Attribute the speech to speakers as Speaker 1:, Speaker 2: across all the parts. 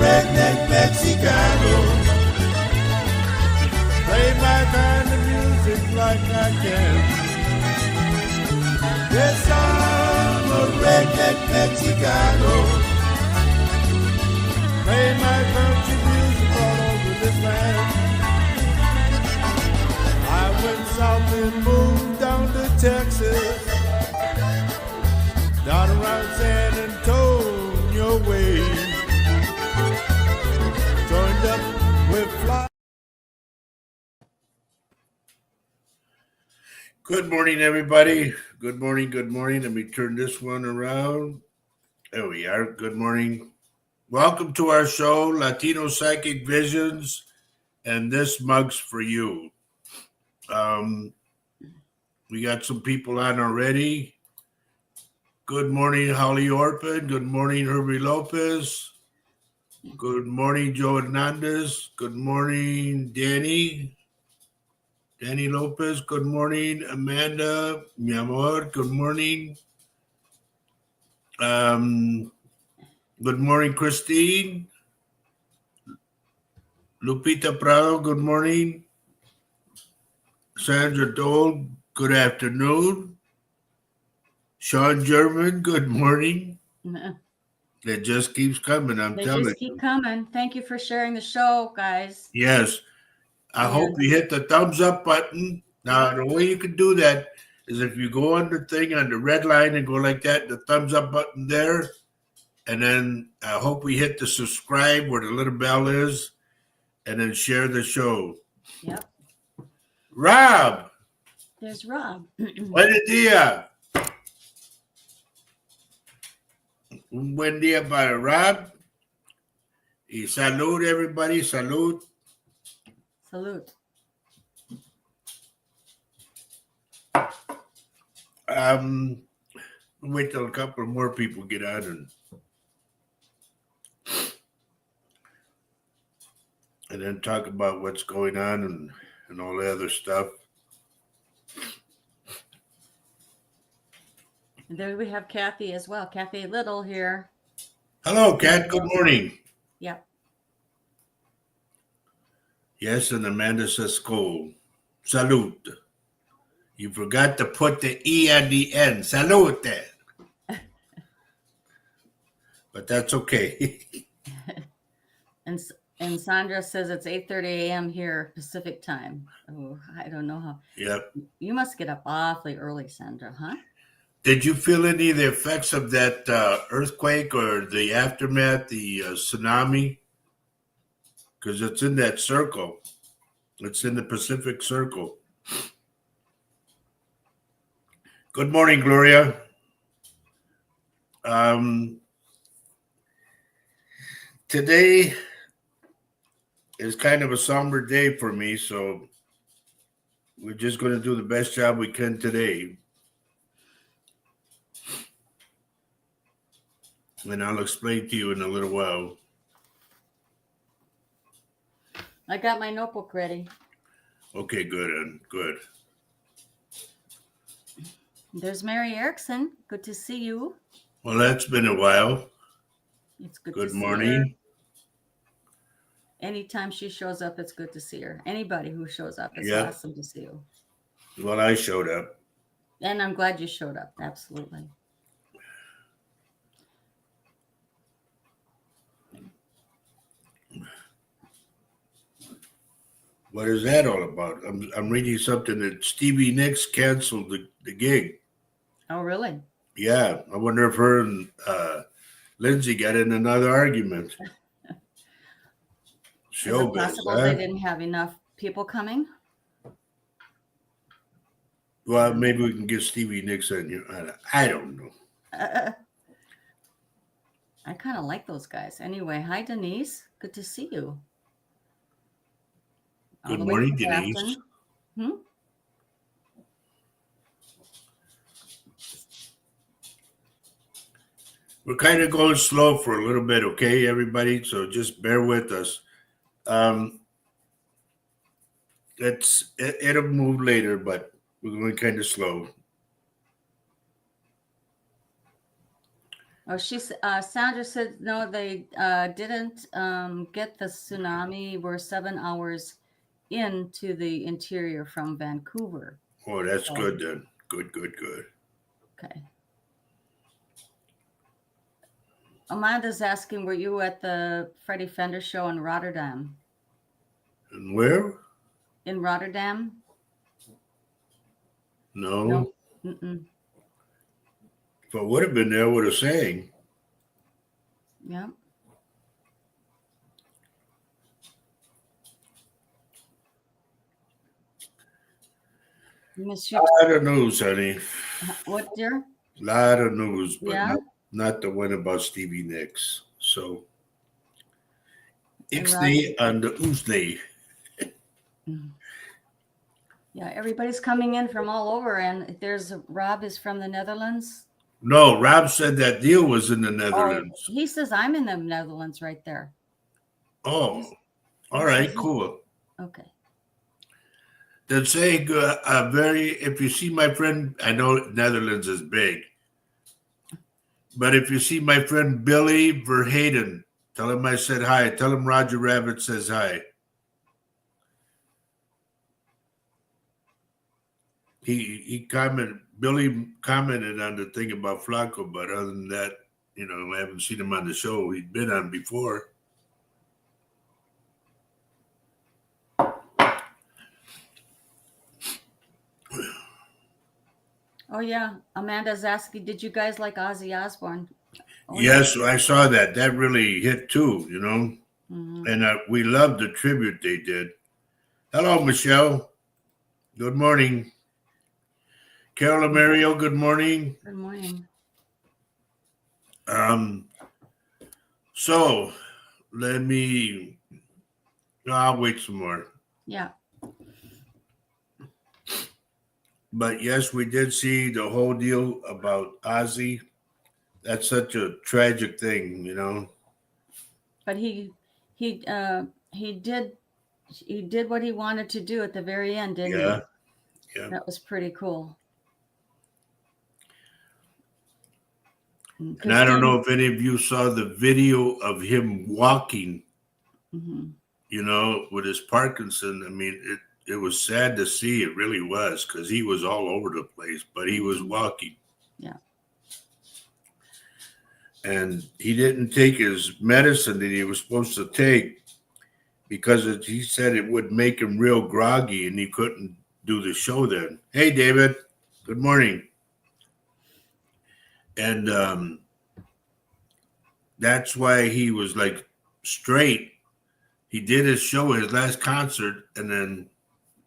Speaker 1: redneck Mexicano. Play my kind of music like I can. Yes, I'm a redneck Mexicano. Play my country music all over this land. I went south and moved down to Texas, down around San Antonio way. Joined up with fly. Good morning, everybody. Good morning, good morning. Let me turn this one around. There we are. Good morning. Welcome to our show, Latino Psychic Visions, and this mug's for you. We got some people on already. Good morning, Holly Orpin. Good morning, Herbie Lopez. Good morning, Joe Hernandez. Good morning, Danny Lopez. Good morning, Amanda, mi amor. Good morning. Good morning, Christine. Lupita Prado, good morning. Sandra Dole, good afternoon. Sean German, good morning. It just keeps coming, I'm telling you.
Speaker 2: They just keep coming. Thank you for sharing the show, guys.
Speaker 1: Yes. I hope you hit the thumbs up button. Now, the way you can do that is if you go on the thing on the red line and go like that, the thumbs up button there. And then I hope we hit the subscribe where the little bell is and then share the show.
Speaker 2: Yep.
Speaker 1: Rob.
Speaker 2: There's Rob.
Speaker 1: Buen día. Un buen día para Rob. Y salud, everybody. Salud.
Speaker 2: Salute.
Speaker 1: Wait till a couple more people get on and then talk about what's going on and all the other stuff.
Speaker 2: And there we have Kathy as well. Kathy Little here.
Speaker 1: Hello, Kat. Good morning.
Speaker 2: Yep.
Speaker 1: Yes, and Amanda says cold. Salute. You forgot to put the E at the end. Salute. But that's okay.
Speaker 2: And Sandra says it's 8:30 a.m. here Pacific time. Oh, I don't know how.
Speaker 1: Yep.
Speaker 2: You must get up awfully early, Sandra, huh?
Speaker 1: Did you feel any of the effects of that earthquake or the aftermath, the tsunami? Because it's in that circle. It's in the Pacific Circle. Good morning, Gloria. Today is kind of a somber day for me, so we're just going to do the best job we can today. And I'll explain to you in a little while.
Speaker 2: I got my notebook ready.
Speaker 1: Okay, good. Good.
Speaker 2: There's Mary Erickson. Good to see you.
Speaker 1: Well, that's been a while.
Speaker 2: It's good
Speaker 1: Good
Speaker 2: to
Speaker 1: morning.
Speaker 2: see her. Anytime she shows up, it's good to see her. Anybody who shows up, it's awesome to see you.
Speaker 1: Well, I showed up.
Speaker 2: And I'm glad you showed up. Absolutely.
Speaker 1: What is that all about? I'm reading something that Stevie Nicks canceled the gig.
Speaker 2: Oh, really?
Speaker 1: Yeah. I wonder if her and Lindsay got in another argument.
Speaker 2: Is it possible they didn't have enough people coming?
Speaker 1: Well, maybe we can get Stevie Nicks in here. I don't know.
Speaker 2: I kind of like those guys. Anyway, hi, Denise. Good to see you.
Speaker 1: Good morning, Denise. We're kind of going slow for a little bit, okay, everybody? So just bear with us. It'll move later, but we're going kind of slow.
Speaker 2: Oh, Sandra said no, they didn't get the tsunami. We're 7 hours into the interior from Vancouver.
Speaker 1: Oh, that's
Speaker 2: So,
Speaker 1: good then. Good, good, good.
Speaker 2: okay. Amanda's asking, were you at the Freddie Fender show in Rotterdam?
Speaker 1: And where?
Speaker 2: In Rotterdam?
Speaker 1: No.
Speaker 2: No. Mm-mm.
Speaker 1: If I would have been there, I would have sang.
Speaker 2: Yeah. Miss you.
Speaker 1: Lot of news, honey.
Speaker 2: What, dear?
Speaker 1: Lot of news, but
Speaker 2: Yeah.
Speaker 1: not the one about Stevie Nicks. So,
Speaker 2: And Rob.
Speaker 1: Ixnay on the Oosnay.
Speaker 2: Yeah, everybody's coming in from all over, and Rob is from the Netherlands.
Speaker 1: No, Rob said that deal was in the
Speaker 2: Oh,
Speaker 1: Netherlands.
Speaker 2: he says I'm in the Netherlands right there.
Speaker 1: Oh, all right, cool.
Speaker 2: Okay.
Speaker 1: Then say if you see my friend, I know Netherlands is big, but if you see my friend Billy Verhaden, tell him I said hi. Tell him Roger Rabbit says hi. Billy commented on the thing about Flacco, but other than that, I haven't seen him on the show he'd been on before.
Speaker 2: Oh yeah, Amanda's asking, did you guys like Ozzy Osbourne? Oh,
Speaker 1: yes, yeah. I saw that. That really hit too,
Speaker 2: Mm-hmm.
Speaker 1: And we loved the tribute they did. Hello, Michelle. Good morning. Carol Mario, good morning.
Speaker 2: Good morning.
Speaker 1: So I'll wait some more.
Speaker 2: Yeah.
Speaker 1: But yes, we did see the whole deal about Ozzy. That's such a tragic thing,
Speaker 2: But he did what he wanted to do at the very end, didn't he?
Speaker 1: Yeah.
Speaker 2: That was pretty cool.
Speaker 1: And I don't know if any of you saw the video of him walking, with his Parkinson. I mean, it was sad to see. It really was, because he was all over the place, but he was walking.
Speaker 2: Yeah.
Speaker 1: And he didn't take his medicine that he was supposed to take because he said it would make him real groggy and he couldn't do the show then. Hey, David. Good morning. And that's why he was like straight. He did his show, his last concert, and then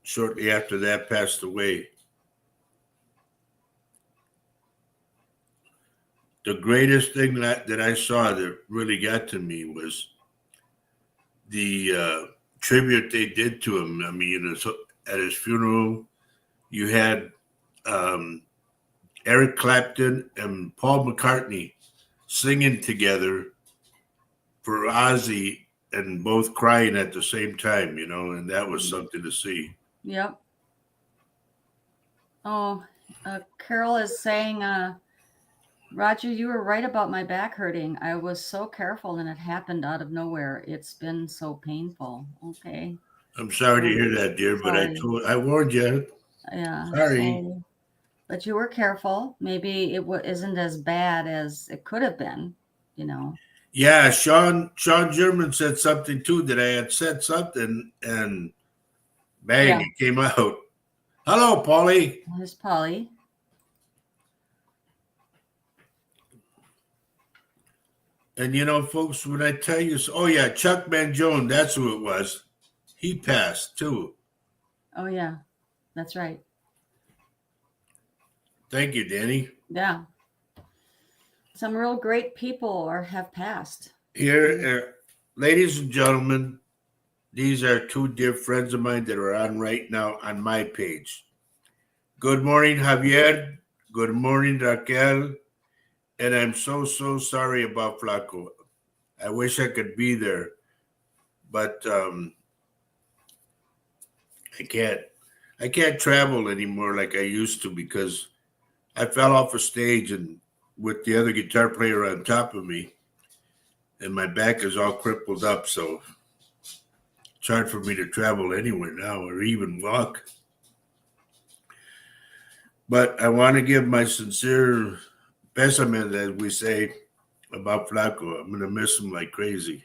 Speaker 1: shortly after that passed away. The greatest thing that I saw that really got to me was the tribute they did to him. I mean, at his funeral, you had Eric Clapton and Paul McCartney singing together for Ozzy and both crying at the same time, and that was something to see.
Speaker 2: Yep. Oh, Carol is saying, Roger, you were right about my back hurting. I was so careful and it happened out of nowhere. It's been so painful. Okay.
Speaker 1: I'm sorry to hear that, dear,
Speaker 2: sorry.
Speaker 1: but I warned you.
Speaker 2: Yeah.
Speaker 1: Sorry.
Speaker 2: But you were careful. Maybe it isn't as bad as it could have been,
Speaker 1: Yeah, Sean German said something too, that I had said something and bang, It came out. Hello, Paulie.
Speaker 2: There's Polly.
Speaker 1: And folks, when I tell you, Chuck Mangione, that's who it was. He passed too.
Speaker 2: Oh yeah, that's right.
Speaker 1: Thank you, Danny.
Speaker 2: Yeah. Some real great people have passed.
Speaker 1: Here, ladies and gentlemen, these are two dear friends of mine that are on right now on my page. Good morning, Javier. Good morning, Raquel. And I'm so sorry about Flaco. I wish I could be there, but I can't. I can't travel anymore like I used to because I fell off a stage and with the other guitar player on top of me, and my back is all crippled up, so it's hard for me to travel anywhere now or even walk. But I want to give my sincere pessiment, as we say, about Flaco. I'm going to miss him like crazy.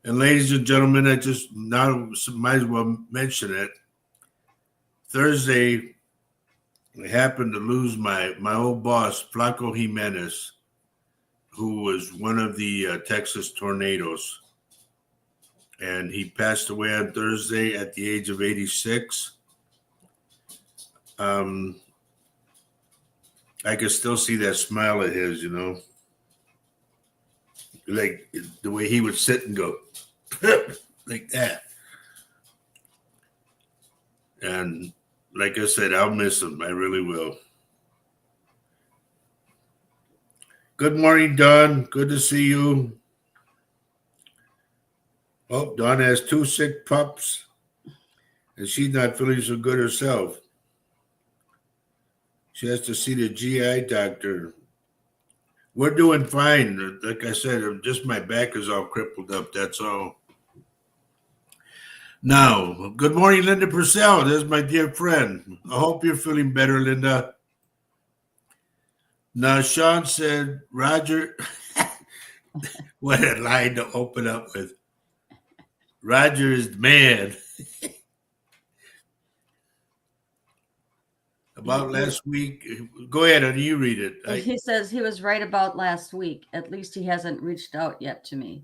Speaker 1: And ladies and gentlemen, I just now might as well mention it. Thursday, I happened to lose my old boss, Flaco Jimenez, who was one of the Texas tornadoes. And he passed away on Thursday at the age of 86. I could still see that smile of his, like the way he would sit and go like that. And like I said, I'll miss him. I really will. Good morning, Dawn. Good to see you. Oh, Dawn has 2 sick pups, and she's not feeling so good herself. She has to see the GI doctor. We're doing fine. Like I said, just my back is all crippled up. That's all. Now, good morning, Linda Purcell. There's my dear friend. I hope you're feeling better, Linda. Now, Sean said, Roger, what a line to open up with. Roger is the man. About last week. Go ahead, and you read it.
Speaker 2: He says he was right about last week. At least he hasn't reached out yet to me.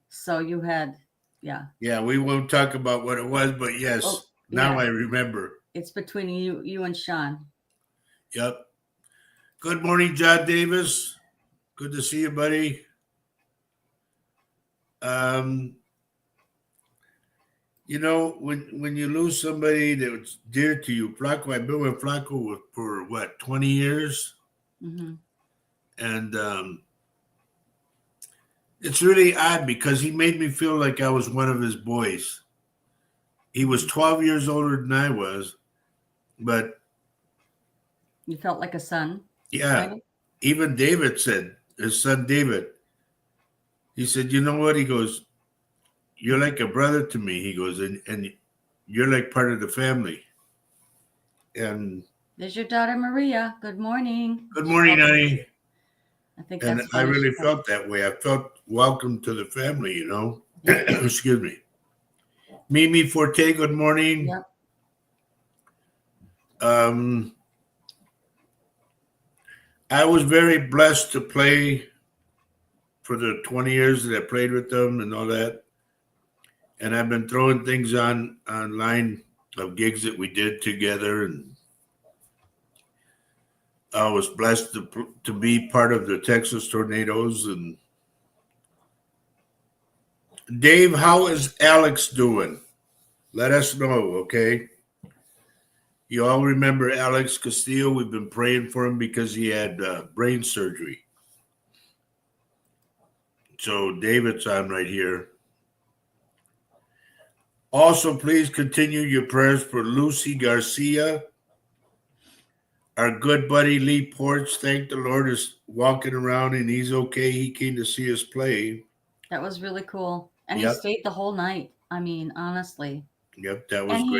Speaker 2: So you had, yeah.
Speaker 1: Yeah, we won't talk about what it was, but yes, now I remember.
Speaker 2: It's between you and Sean.
Speaker 1: Yep. Good morning, John Davis. Good to see you, buddy. When you lose somebody that's dear to you, Flaco, I've been with Flaco for what, 20 years?
Speaker 2: Mm-hmm.
Speaker 1: And it's really odd because he made me feel like I was one of his boys. He was 12 years older than I was, but...
Speaker 2: You felt like a son?
Speaker 1: Yeah. Right? Even David said, his son David, he said, you know what? He goes, you're like a brother to me. He goes, and you're like part of the family. And
Speaker 2: there's your daughter, Maria. Good morning.
Speaker 1: Good morning, honey.
Speaker 2: I think
Speaker 1: and
Speaker 2: that's
Speaker 1: I really felt that way. I felt welcome to the family, Yeah. Excuse me. Mimi Forte, good morning.
Speaker 2: Yep.
Speaker 1: I was very blessed to play for the 20 years that I played with them and all that. And I've been throwing things online of gigs that we did together, and I was blessed to be part of the Texas Tornadoes. And Dave, how is Alex doing? Let us know, okay? You all remember Alex Castillo? We've been praying for him because he had brain surgery. So David's on right here. Also, please continue your prayers for Lucy Garcia. Our good buddy Lee Porch, thank the Lord, is walking around and he's okay. He came to see us play.
Speaker 2: That was really cool. And he stayed the whole night. I mean, honestly.
Speaker 1: Yep, that was great.
Speaker 2: And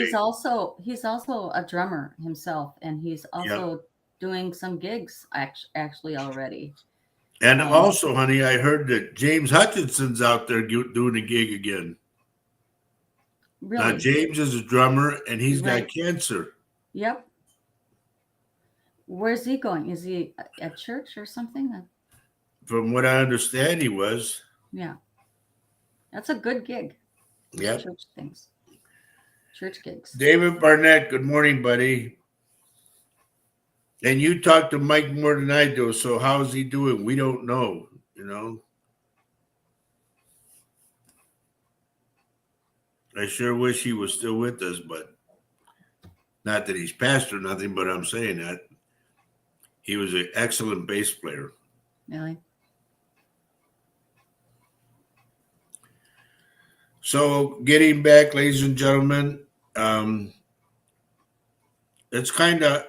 Speaker 2: he's also a drummer himself, and he's also doing some gigs actually already.
Speaker 1: And also, honey, I heard that James Hutchinson's out there doing a gig again.
Speaker 2: Really?
Speaker 1: Now, James is a drummer, and he's got cancer.
Speaker 2: Yep. Where's he going? Is he at church or something?
Speaker 1: From what I understand, he was.
Speaker 2: Yeah. That's a good gig.
Speaker 1: Yeah.
Speaker 2: Church things. Church gigs.
Speaker 1: David Barnett, good morning, buddy. And you talked to Mike more than I do, so how's he doing? We don't know, I sure wish he was still with us, but not that he's passed or nothing, but I'm saying that he was an excellent bass player.
Speaker 2: Really?
Speaker 1: So getting back, ladies and gentlemen, it's kind of,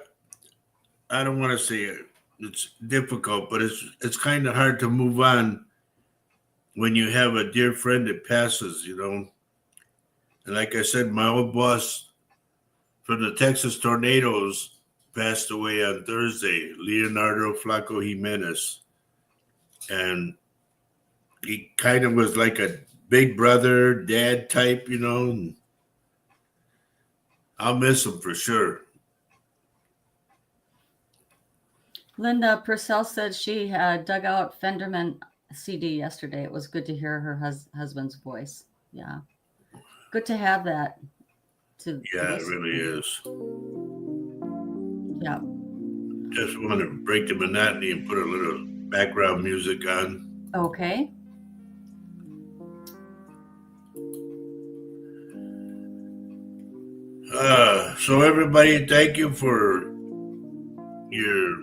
Speaker 1: I don't want to say it. it's difficult, but it's kind of hard to move on when you have a dear friend that passes, And like I said, my old boss from the Texas Tornadoes passed away on Thursday, Leonardo Flaco Jimenez. And he kind of was like a big brother, dad type, And I'll miss him for sure.
Speaker 2: Linda Purcell said she dug out Fenderman CD yesterday. It was good to hear her husband's voice. Yeah. Good to have that.
Speaker 1: Yeah, it really is.
Speaker 2: Yeah.
Speaker 1: Just want to break the monotony and put a little background music on.
Speaker 2: Okay.
Speaker 1: So everybody, thank you for your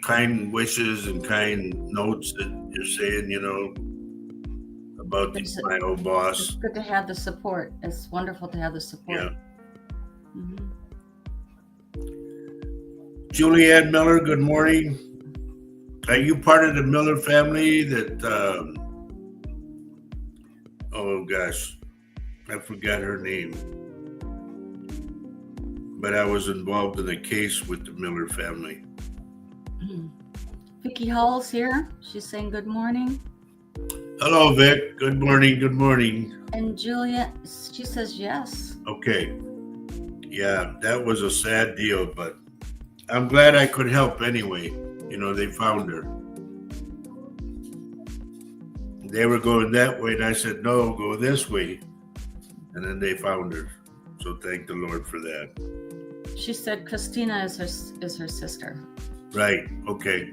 Speaker 1: kind wishes and kind notes that you're saying, about my old boss.
Speaker 2: It's good to have the support. It's wonderful to have the support.
Speaker 1: Yeah. Julianne Miller, good morning. Are you part of the Miller family that, oh gosh, I forgot her name. But I was involved in a case with the Miller family.
Speaker 2: Vicki Howell's here. She's saying good morning.
Speaker 1: Hello, Vic. Good morning. Good morning.
Speaker 2: And Julia, she says yes.
Speaker 1: Okay. Yeah, that was a sad deal, but I'm glad I could help anyway. They found her. They were going that way, and I said, no, go this way. And then they found her. So thank the Lord for that.
Speaker 2: She said Christina is her sister.
Speaker 1: Right. Okay.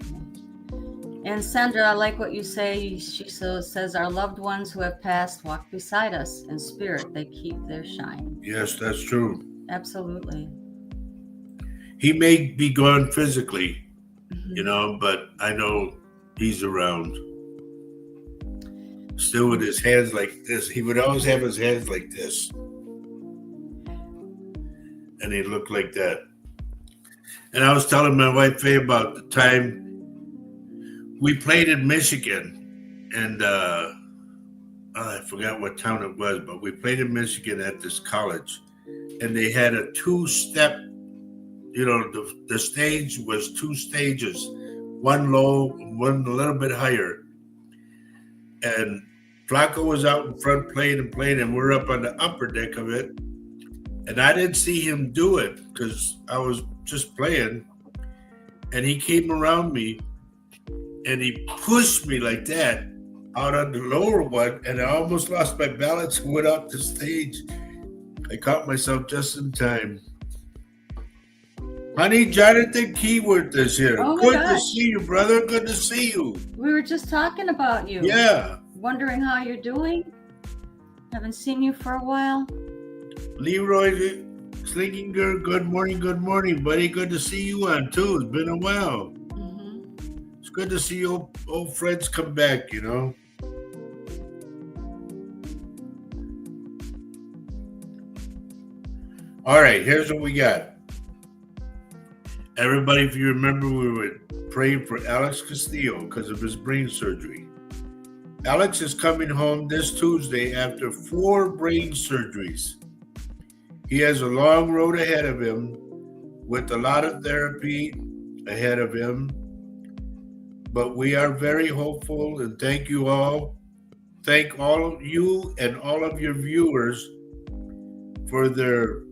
Speaker 2: And Sandra, I like what you say. She says our loved ones who have passed walk beside us in spirit. They keep their shine.
Speaker 1: Yes, that's true.
Speaker 2: Absolutely.
Speaker 1: He may be gone physically, but I know he's around. Still with his hands like this. He would always have his hands like this. And he looked like that. And I was telling my wife Faye about the time we played in Michigan, and I forgot what town it was, but we played in Michigan at this college, and they had a two-step, the stage was two stages, one low, one a little bit higher. And Flacco was out in front playing, and we're up on the upper deck of it. And I didn't see him do it because I was just playing. And he came around me and he pushed me like that out on the lower one. And I almost lost my balance and went off the stage. I caught myself just in time. Honey, Jonathan Keyworth is here.
Speaker 2: Oh,
Speaker 1: good to see you, brother. Good to see you.
Speaker 2: We were just talking about you.
Speaker 1: Yeah.
Speaker 2: Wondering how you're doing. Haven't seen you for a while.
Speaker 1: Leroy Slinkinger, good morning, buddy. Good to see you on, too. It's been a while. It's good to see old friends come back, All right, here's what we got. Everybody, if you remember, we were praying for Alex Castillo because of his brain surgery. Alex is coming home this Tuesday after 4 brain surgeries. He has a long road ahead of him with a lot of therapy ahead of him. But we are very hopeful, and thank you all. Thank all of you and all of your viewers for their,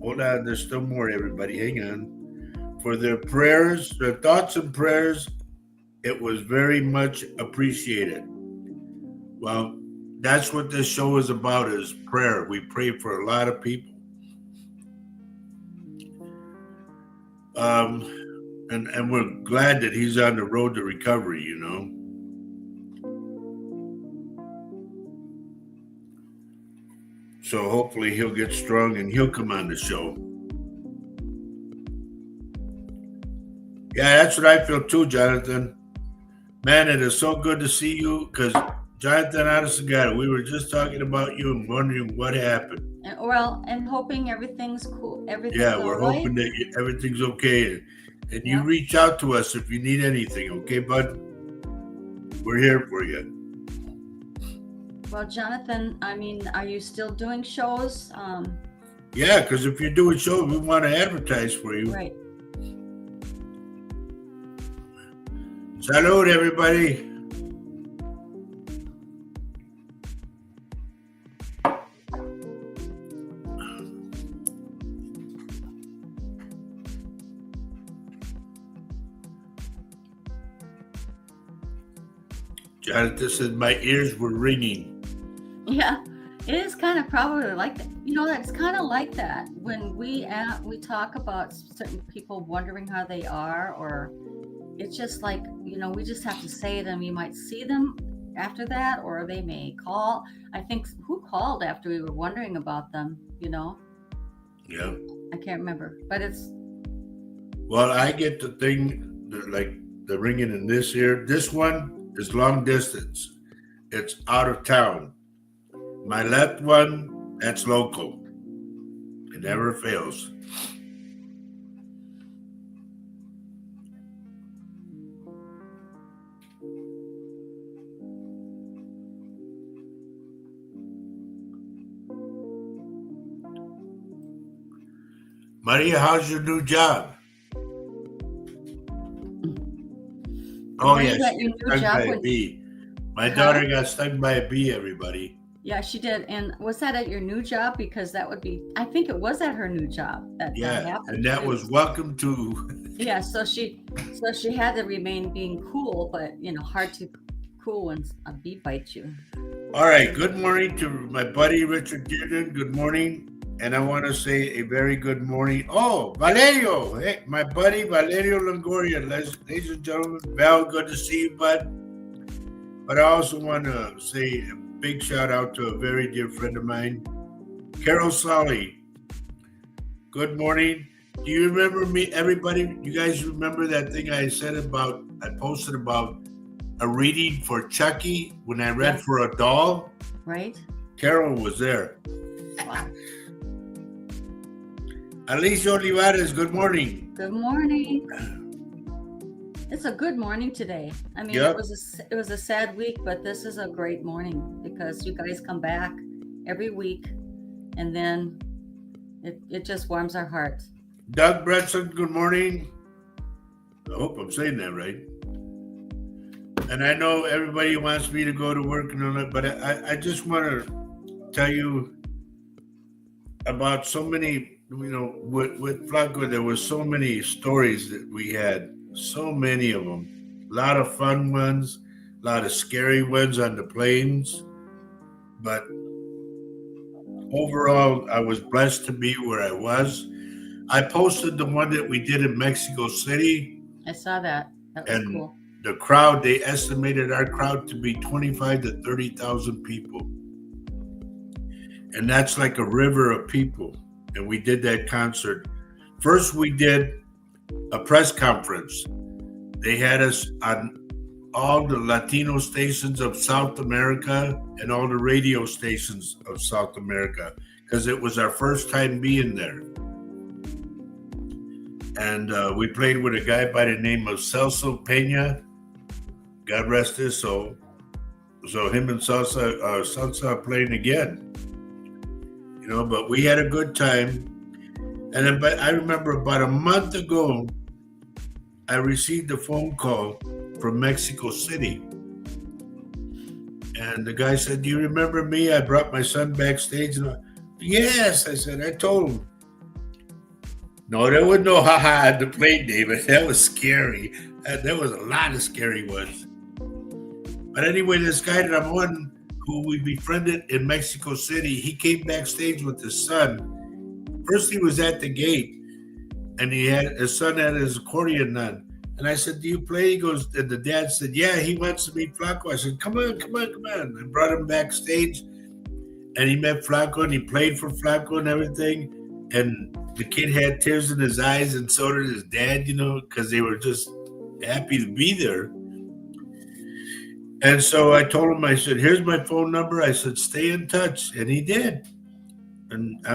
Speaker 1: hold on, there's still more, everybody, hang on. For their prayers, their thoughts and prayers. It was very much appreciated. Well, that's what this show is about, is prayer. We pray for a lot of people. And we're glad that he's on the road to recovery, So hopefully he'll get strong and he'll come on the show. Yeah, that's what I feel too, Jonathan. Man, it is so good to see you because, Jonathan, honest to God, we were just talking about you and wondering what happened.
Speaker 2: And hoping everything's cool. Everything's
Speaker 1: Yeah,
Speaker 2: all
Speaker 1: we're
Speaker 2: right.
Speaker 1: hoping that everything's okay. And you
Speaker 2: Yep.
Speaker 1: reach out to us if you need anything, okay, bud? We're here for you.
Speaker 2: Well, Jonathan, I mean, are you still doing shows?
Speaker 1: Yeah, because if you're doing shows, we want to advertise for you.
Speaker 2: Right.
Speaker 1: Salud, everybody. Jonathan said my ears were ringing.
Speaker 2: Yeah, it is kind of probably like that. That's kind of like that when we talk about certain people wondering how they are, or it's just like we just have to say them. You might see them after that, or they may call. I think who called after we were wondering about them.
Speaker 1: Yeah.
Speaker 2: I can't remember, but it's.
Speaker 1: Well, I get the thing like the ringing in this ear. This one is long distance. It's out of town. My left one, that's local. It never fails. Maria, how's your new job? Oh,
Speaker 2: You
Speaker 1: yeah,
Speaker 2: got
Speaker 1: she
Speaker 2: your
Speaker 1: got
Speaker 2: new
Speaker 1: stung
Speaker 2: job
Speaker 1: by a
Speaker 2: when.
Speaker 1: bee. My
Speaker 2: Huh?
Speaker 1: daughter got stung by a bee, everybody.
Speaker 2: Yeah, she did. And was that at your new job? Because that would be. I think it was at her new job that happened.
Speaker 1: And that was welcome to.
Speaker 2: Yeah, so she had to remain being cool, but hard to cool when a bee bites you.
Speaker 1: All right. Good morning to my buddy Richard Dearden. Good morning. And I want to say a very good morning. Oh, Valerio. Hey, my buddy Valerio Longoria. Ladies and gentlemen, Val, good to see you, bud. But I also want to say a big shout out to a very dear friend of mine, Carol Solly. Good morning. Do you remember me, everybody? You guys remember that thing I posted about a reading for Chucky when I read for a doll?
Speaker 2: Right?
Speaker 1: Carol was there.
Speaker 2: Wow.
Speaker 1: Alicia Olivares, good morning.
Speaker 2: Good morning. It's a good morning today. I mean,
Speaker 1: Yep.
Speaker 2: it was a sad week, but this is a great morning because you guys come back every week, and then it just warms our hearts.
Speaker 1: Doug Bretson, good morning. I hope I'm saying that right. And I know everybody wants me to go to work and all that, but I just want to tell you about so many, with Flaco, there were so many stories that we had, so many of them. A lot of fun ones, a lot of scary ones on the planes. But overall, I was blessed to be where I was. I posted the one that we did in Mexico City.
Speaker 2: I saw that. That was cool.
Speaker 1: The crowd, they estimated our crowd to be 25 to 30,000 people. And that's like a river of people. And we did that concert. First, we did a press conference. They had us on all the Latino stations of South America and all the radio stations of South America because it was our first time being there. And we played with a guy by the name of Celso Pena. God rest his soul. So him and Salsa are playing again. But we had a good time. And then, but I remember about a month ago, I received a phone call from Mexico City. And the guy said, "Do you remember me? I brought my son backstage." And yes, I said, I told him. No, there was no haha at the plane, David. That was scary. There was a lot of scary ones. But anyway, this guy that I'm on, who we befriended in Mexico City, he came backstage with his son. First, he was at the gate, and his son had his accordion on. And I said, "Do you play?" He goes, and the dad said, "Yeah, he wants to meet Flaco." I said, Come on. I brought him backstage, and he met Flaco, and he played for Flaco and everything. And the kid had tears in his eyes, and so did his dad, because they were just happy to be there. And so I told him, I said, "Here's my phone number." I said, "Stay in touch." And he did. And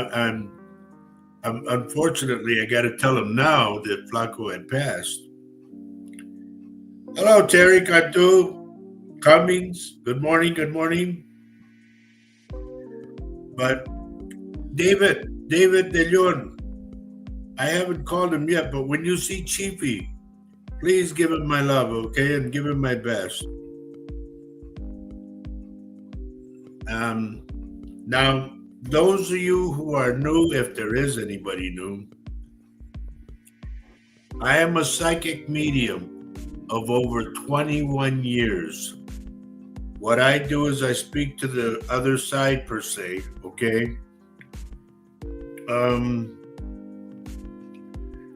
Speaker 1: I'm unfortunately, I got to tell him now that Flaco had passed. Hello, Terry Cantu, Cummings. Good morning. Good morning. But David De Leon, I haven't called him yet, but when you see Chiefy, please give him my love, okay? And give him my best. Now, those of you who are new, if there is anybody new, I am a psychic medium of over 21 years. What I do is I speak to the other side, per se, okay? A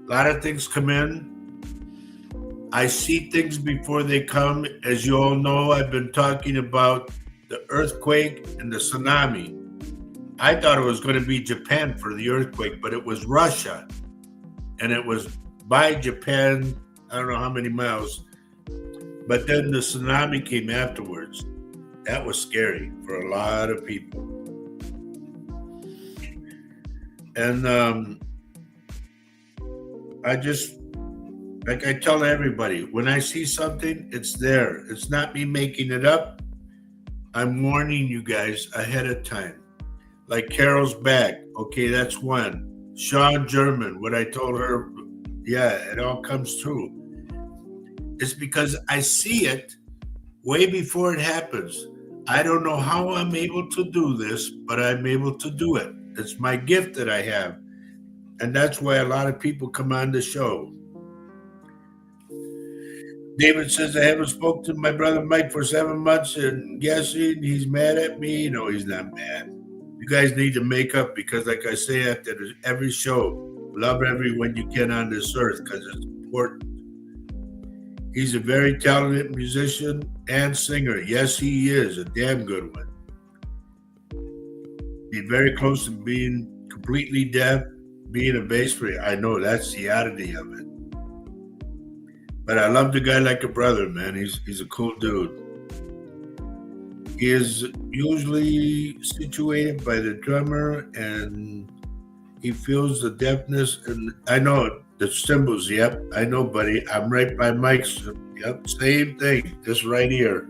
Speaker 1: lot of things come in. I see things before they come. As you all know, I've been talking about the earthquake and the tsunami. I thought it was going to be Japan for the earthquake, but it was Russia. And it was by Japan, I don't know how many miles. But then the tsunami came afterwards. That was scary for a lot of people. And I just, like I tell everybody, when I see something, it's there. It's not me making it up. I'm warning you guys ahead of time. Like Carol's back. Okay, that's one. Sean German, what I told her, yeah, it all comes true. It's because I see it way before it happens. I don't know how I'm able to do this, but I'm able to do it. It's my gift that I have. And that's why a lot of people come on the show. David says, I haven't spoken to my brother Mike for 7 months and guessing he's mad at me. No, he's not mad. You guys need to make up because, like I say after every show, love everyone you can on this earth because it's important. He's a very talented musician and singer. Yes, he is a damn good one. He's very close to being completely deaf, being a bass player. I know that's the oddity of it. But I love the guy like a brother, man. He's a cool dude. He is usually situated by the drummer, and he feels the deafness. And I know the cymbals. Yep, I know, buddy. I'm right by Mike's. Yep, same thing. Just right here.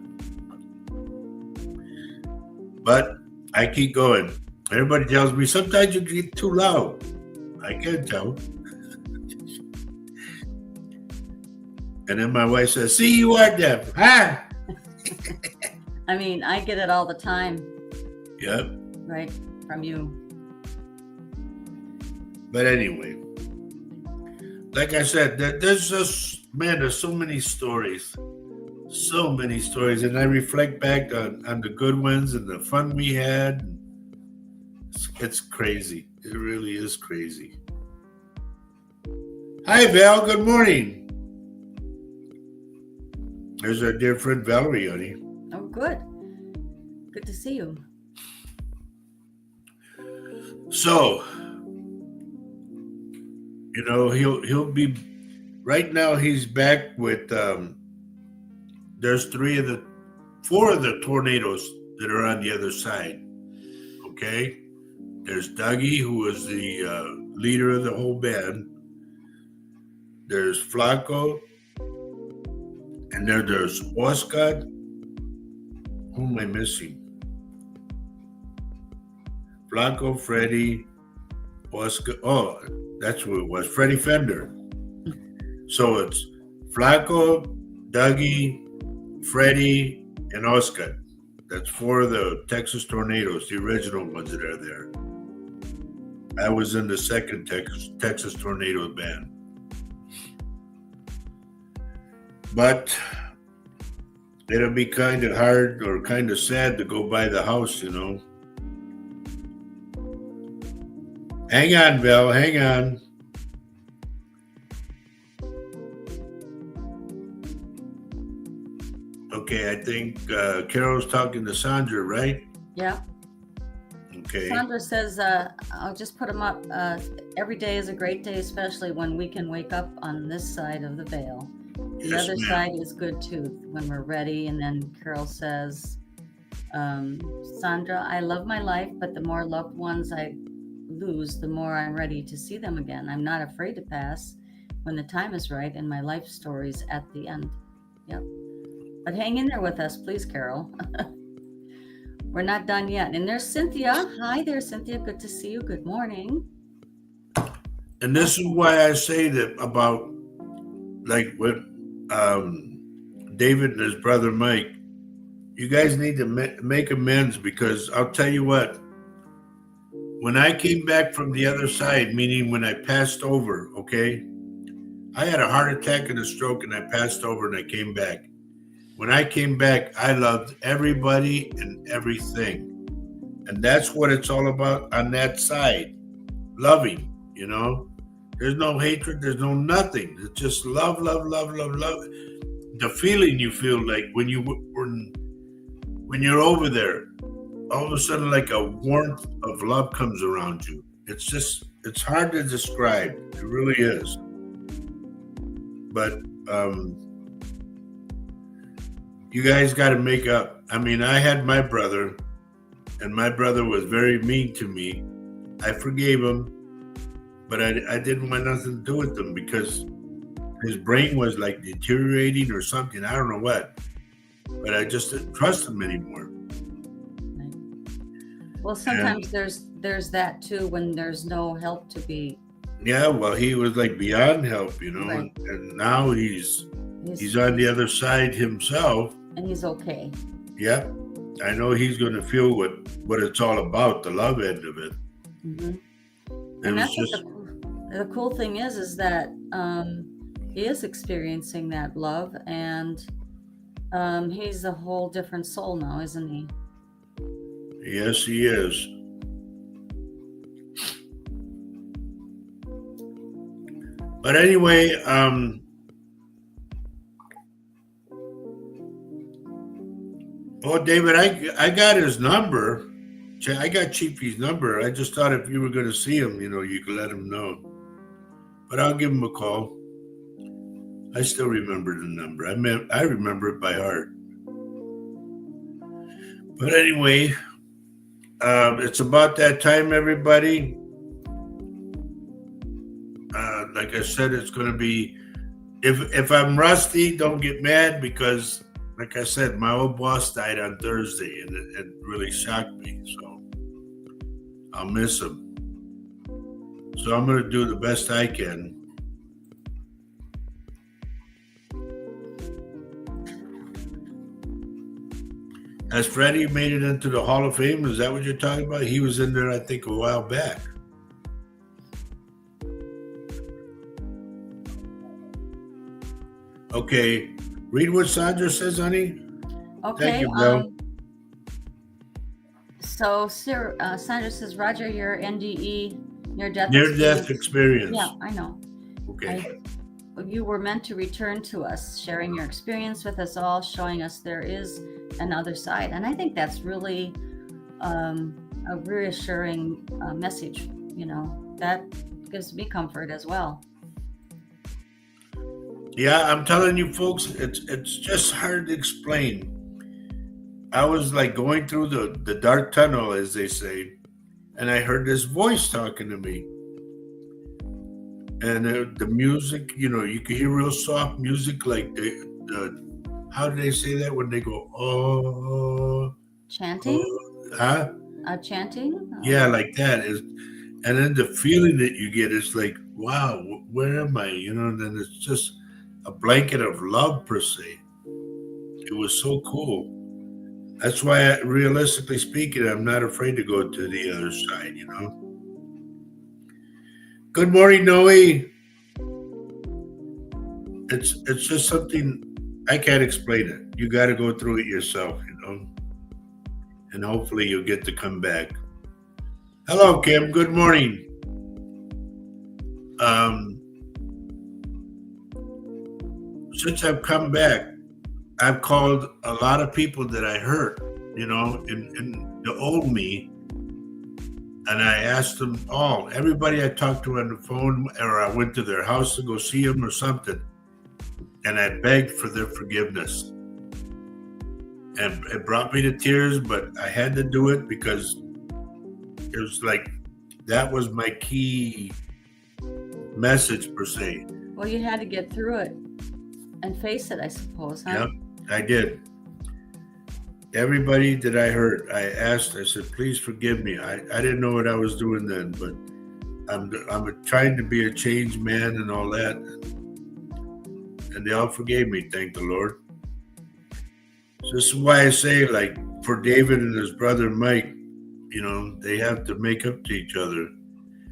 Speaker 1: But I keep going. Everybody tells me sometimes you get too loud. I can't tell. And then my wife says, see, you are deaf. Huh?
Speaker 2: I mean, I get it all the time.
Speaker 1: Yep.
Speaker 2: Right, from you.
Speaker 1: But anyway, like I said, there's just, man, there's so many stories. So many stories. And I reflect back on the good ones and the fun we had. It's crazy. It really is crazy. Hi, Val. Good morning. There's our dear friend Valerie, honey.
Speaker 2: Oh, good. Good to see you.
Speaker 1: So, you know, he'll be right now. He's back with. There's four of the tornadoes that are on the other side. Okay, there's Dougie, who is the leader of the whole band. There's Flaco. And there's Oscar. Who am I missing? Flaco, Freddie, Oscar. Oh, that's who it was. Freddie Fender. So it's Flaco, Dougie, Freddie, and Oscar. That's four of the Texas Tornadoes, the original ones that are there. I was in the second Texas Tornado band. But it'll be kind of hard or kind of sad to go by the house, you know. Hang on, Val, hang on. Okay, I think Carol's talking to Sandra, right?
Speaker 2: Yeah.
Speaker 1: Okay.
Speaker 2: Sandra says, I'll just put them up. Every day is a great day, especially when we can wake up on this side of the veil. The
Speaker 1: Yes,
Speaker 2: other
Speaker 1: ma'am.
Speaker 2: side is good too, when we're ready. And then Carol says, Sandra, I love my life, but the more loved ones I lose, the more I'm ready to see them again. I'm not afraid to pass when the time is right and my life story's at the end. Yep. But hang in there with us, please, Carol. We're not done yet. And there's Cynthia. Hi there, Cynthia. Good to see you. Good morning.
Speaker 1: And this is why I say that about like what David and his brother Mike. You guys need to make amends, because I'll tell you what. When I came back from the other side, meaning when I passed over, okay, I had a heart attack and a stroke, and I passed over and I came back. When I came back, I loved everybody and everything. And that's what it's all about on that side. Loving, you know. There's no hatred, there's no nothing. It's just love, love, love, love, love. The feeling you feel like when you're over there, all of a sudden like a warmth of love comes around you. It's hard to describe. It really is. But you guys got to make up. I mean, I had my brother, and my brother was very mean to me. I forgave him, but I didn't want nothing to do with him because his brain was like deteriorating or something. I don't know what, but I just didn't trust him anymore.
Speaker 2: Well, sometimes there's that too when there's no help to be.
Speaker 1: Yeah, well, he was like beyond help, you know,
Speaker 2: Right.
Speaker 1: and now he's on the other side himself.
Speaker 2: And he's okay.
Speaker 1: Yep. I know he's going to feel what it's all about, the love end of it.
Speaker 2: Mm-hmm. And that's just the cool thing is that he is experiencing that love, and he's a whole different soul now, isn't he?
Speaker 1: Yes, he is. But anyway, David, I got his number. I got Chiefy's number. I just thought if you were going to see him, you know, you could let him know. But I'll give him a call. I still remember the number. I remember it by heart. But anyway, it's about that time, everybody. Like I said, it's going to be, if I'm rusty, don't get mad, because like I said, my old boss died on Thursday, and it really shocked me. So I'll miss him. So I'm going to do the best I can. Has Freddie made it into the Hall of Fame? Is that what you're talking about? He was in there, I think, a while back. Okay, read what Sandra says, honey.
Speaker 2: Okay.
Speaker 1: Thank you, Bill.
Speaker 2: So Sandra says, Roger, your NDE,
Speaker 1: near-death experience.
Speaker 2: Yeah, I know.
Speaker 1: Okay.
Speaker 2: You were meant to return to us, sharing your experience with us all, showing us there is another side. And I think that's really a reassuring message. You know, that gives me comfort as well.
Speaker 1: Yeah, I'm telling you, folks, it's just hard to explain. I was like going through the dark tunnel, as they say, and I heard this voice talking to me. And the music, you know, you could hear real soft music, like the how do they say that when they go, oh?
Speaker 2: Chanting?
Speaker 1: Huh?
Speaker 2: Chanting?
Speaker 1: Yeah, like that. And then the feeling that you get is like, wow, where am I? You know, and then it's just a blanket of love, per se. It was so cool. That's why, realistically speaking, I'm not afraid to go to the other side, you know. Good morning, Noe. It's just something, I can't explain it. You got to go through it yourself, you know. And hopefully you'll get to come back. Hello, Kim. Good morning. Since I've come back, I've called a lot of people that I hurt, you know, in the old me. And I asked them all, everybody I talked to on the phone, or I went to their house to go see them or something. And I begged for their forgiveness. And it brought me to tears, but I had to do it because it was like That was my key message per se.
Speaker 2: Well, you had to get through it and face it, I suppose, huh?
Speaker 1: Yep, I did. Everybody that I hurt, I asked, I said, please forgive me. I didn't know what I was doing then, but I'm trying to be a changed man and all that. And they all forgave me, thank the Lord. So this is why I say, like, for David and his brother Mike, you know, they have to make up to each other.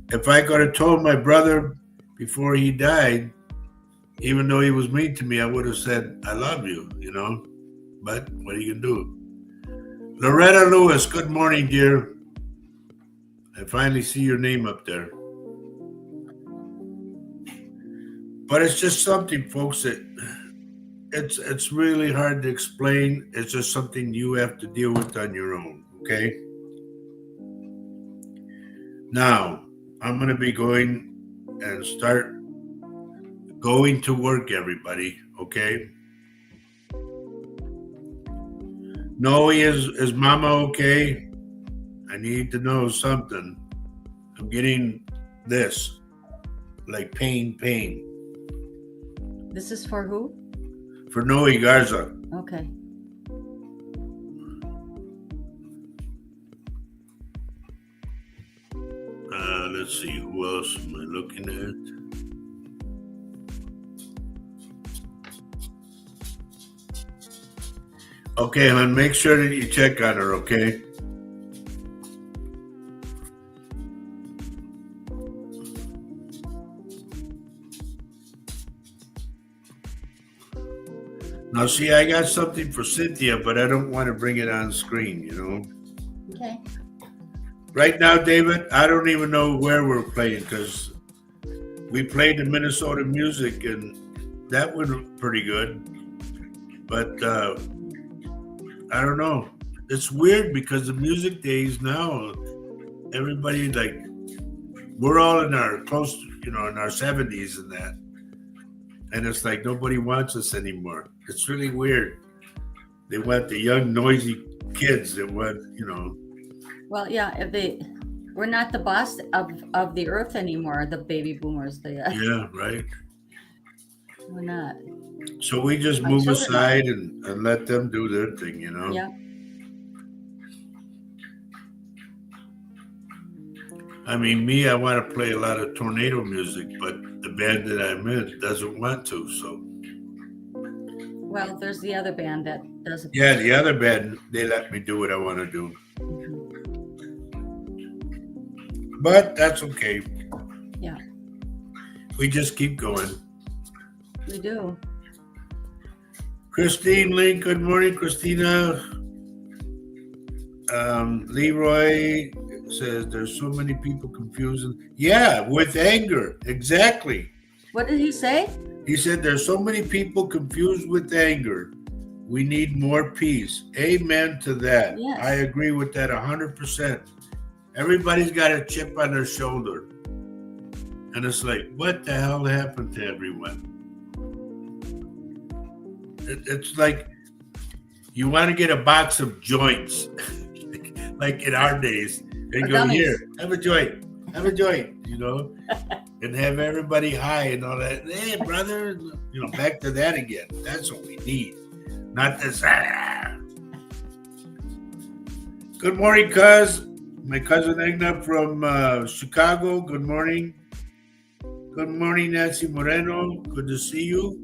Speaker 1: If I could have told my brother before he died, even though he was mean to me, I would have said, I love you, you know. But what are you going to do? Loretta Lewis, good morning, dear. I finally see your name up there. But it's just something, folks, that it's really hard to explain. It's just something you have to deal with on your own, okay? Now, I'm going to be going and start going to work, everybody, okay? Noe, is Mama okay? I need to know something. I'm getting this, like pain.
Speaker 2: This is for who?
Speaker 1: For Noe Garza.
Speaker 2: Okay.
Speaker 1: Let's see, who else am I looking at? Okay, hon, make sure that you check on her, okay? Now, see, I got something for Cynthia, but I don't want to bring it on screen, you know?
Speaker 2: Okay.
Speaker 1: Right now, David, I don't even know where we're playing because we played the Minnesota music and that went pretty good. But I don't know. It's weird because the music days now, everybody, like, we're all in our close, you know, in our 70s and that. And it's like nobody wants us anymore. It's really weird. They want the young, noisy kids that want, you know.
Speaker 2: Well, yeah, we're not the boss of the earth anymore, the baby boomers.
Speaker 1: Yeah, right.
Speaker 2: We're not.
Speaker 1: So we just
Speaker 2: Our
Speaker 1: move
Speaker 2: children
Speaker 1: aside and let them do their thing, you know.
Speaker 2: Yeah.
Speaker 1: I mean, me, I want to play a lot of tornado music, but the band that I'm in doesn't want to, so.
Speaker 2: Well, there's the other band that does it.
Speaker 1: Yeah, the other band, they let me do what I want to do. But that's okay.
Speaker 2: Yeah.
Speaker 1: We just keep going.
Speaker 2: We do.
Speaker 1: Christine Link, good morning, Christina. Leroy says there's so many people confusing. Yeah, with anger. Exactly.
Speaker 2: What did he say?
Speaker 1: He said there's so many people confused with anger. We need more peace. Amen to that.
Speaker 2: Yes.
Speaker 1: I agree with that 100%. Everybody's got a chip on their shoulder. And it's like, what the hell happened to everyone? It's like you want to get a box of joints, like in our days. And go, here, have a joint, you know, and have everybody high and all that. Hey, brother, you know, back to that again. That's what we need. Not this. Good morning, cuz. My cousin Egna from Chicago. Good morning. Good morning, Nancy Moreno. Good to see you.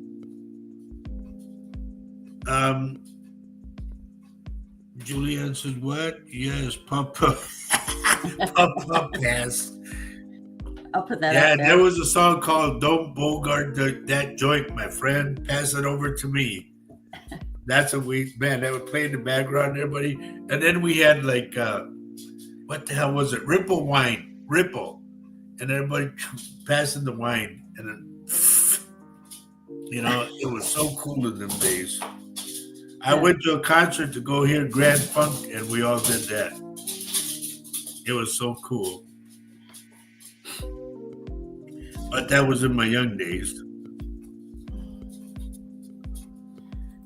Speaker 1: Julianne says, what? Yes, pump pass.
Speaker 2: I'll put that
Speaker 1: Yeah,
Speaker 2: out
Speaker 1: there was a song called Don't Bogart That Joint, my friend. Pass it over to me. That's what that would play in the background, everybody. And then we had like, what the hell was it? Ripple wine. And everybody passing the wine. And then, you know, it was so cool in them days. I went to a concert to go hear Grand Funk, and we all did that. It was so cool. But that was in my young days.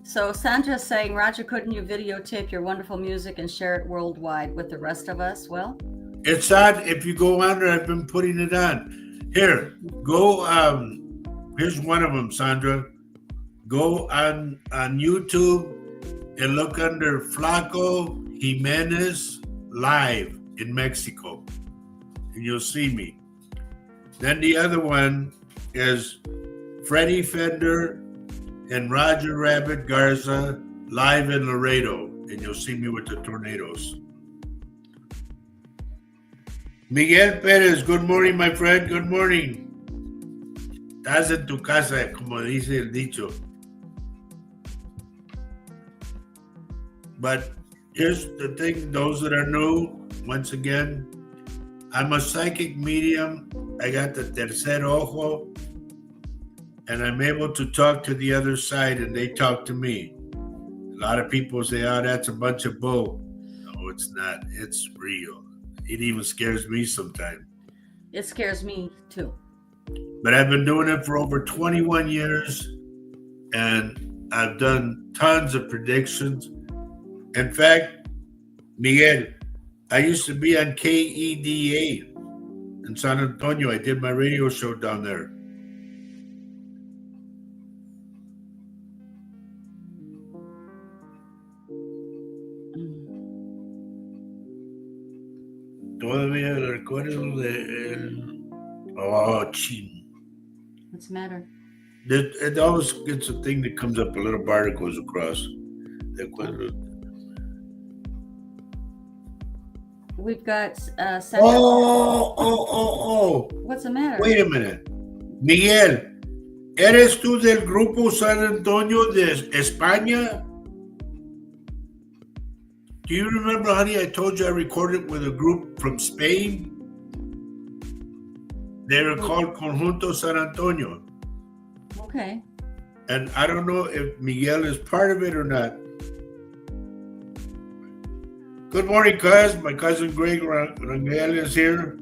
Speaker 2: So Sandra's saying, Roger, couldn't you videotape your wonderful music and share it worldwide with the rest of us? Well,
Speaker 1: It's on. If you go on there, I've been putting it on. Here, go. Here's one of them, Sandra. Go on YouTube and look under Flaco Jimenez live in Mexico, and you'll see me. Then the other one is Freddie Fender and Roger Rabbit Garza live in Laredo, and you'll see me with the Tornadoes. Miguel Perez, good morning, my friend. Good morning. Estás en tu casa, como dice el dicho. But here's the thing, those that are new, once again, I'm a psychic medium. I got the tercer ojo, and I'm able to talk to the other side, and they talk to me. A lot of people say, oh, that's a bunch of bull. No, it's not. It's real. It even scares me sometimes.
Speaker 2: It scares me too.
Speaker 1: But I've been doing it for over 21 years, and I've done tons of predictions. In fact, Miguel, I used to be on KEDA in San Antonio. I did my radio show down there. Todavía recuerdo de él. Oh, chin.
Speaker 2: What's the matter?
Speaker 1: It always gets a thing that comes up, a little bar that goes across.
Speaker 2: We've got Sandra.
Speaker 1: Oh.
Speaker 2: What's the matter?
Speaker 1: Wait a minute. Miguel, ¿eres tú del grupo San Antonio de España? Do you remember, honey, I told you I recorded with a group from Spain? They were called Conjunto San Antonio.
Speaker 2: Okay.
Speaker 1: And I don't know if Miguel is part of it or not. Good morning, cuz. My cousin Greg Rangel is here.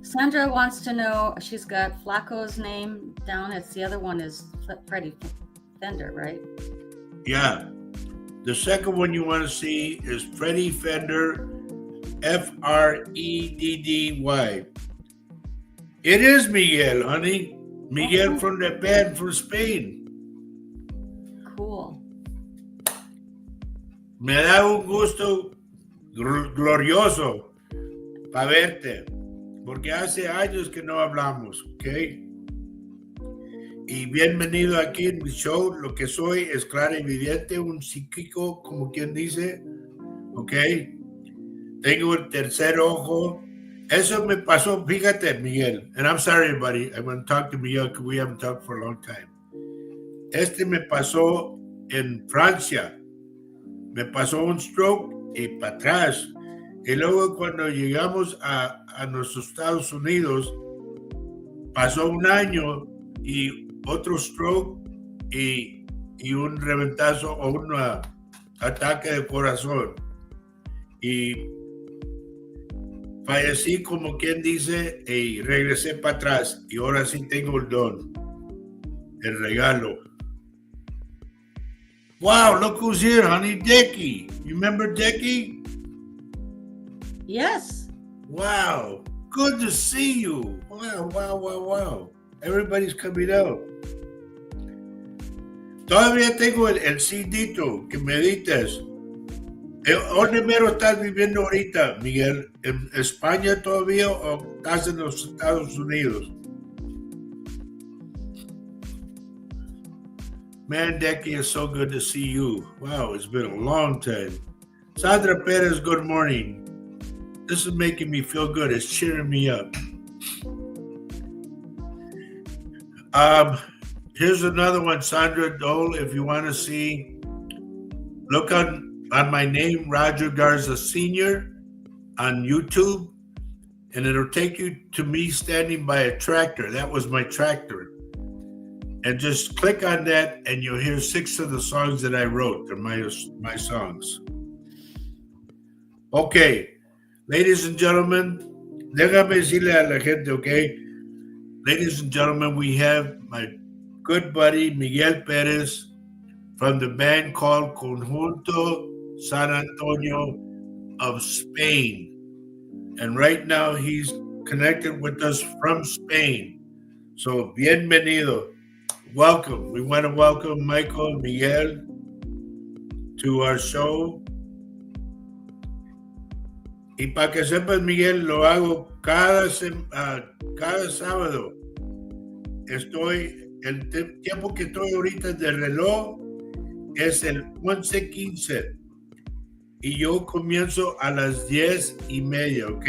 Speaker 2: Sandra wants to know, she's got Flaco's name down. It's the other one is Freddie Fender, right?
Speaker 1: Yeah. The second one you want to see is Freddie Fender, Freddy. It is Miguel, honey. Miguel from the band from Spain.
Speaker 2: Cool.
Speaker 1: Me da un gusto glorioso para verte, porque hace años que no hablamos, ¿ok? Y bienvenido aquí en mi show. Lo que soy es claro y evidente, un psíquico, como quien dice, ¿ok? Tengo el tercer ojo. Eso me pasó, fíjate, Miguel. And I'm sorry, everybody. I'm going to talk to Miguel because we haven't talked for a long time. Me pasó en Francia. Me pasó un stroke y para atrás. Y luego cuando llegamos a nuestros Estados Unidos, pasó un año y otro stroke y un reventazo o un ataque de corazón. Y fallecí, como quien dice, y regresé para atrás. Y ahora sí tengo el don, el regalo. Wow, look who's here, honey. Decky. You remember Decky?
Speaker 2: Yes.
Speaker 1: Wow. Good to see you. Wow. Everybody's coming out. Todavía tengo el CDito que me dices. ¿Dónde mero estás viviendo ahorita, Miguel? ¿En España todavía o estás en los Estados Unidos? Man, Decky, it's so good to see you. Wow, it's been a long time. Sandra Perez, good morning. This is making me feel good. It's cheering me up. Here's another one, Sandra Dole. If you want to see, look on my name, Roger Garza Sr. on YouTube, and it'll take you to me standing by a tractor. That was my tractor. And just click on that, and you'll hear 6 of the songs that I wrote. They're my songs. Okay, ladies and gentlemen, déjame decirle a la gente, okay? Ladies and gentlemen, we have my good buddy Miguel Perez from the band called Conjunto San Antonio of Spain. And right now he's connected with us from Spain. So, bienvenido. Welcome. We want to welcome Michael Miguel to our show. Y para que sepas, Miguel, lo hago cada sábado. El tiempo que estoy ahorita de reloj es el 11:15 y yo comienzo a las 10:30, ¿ok?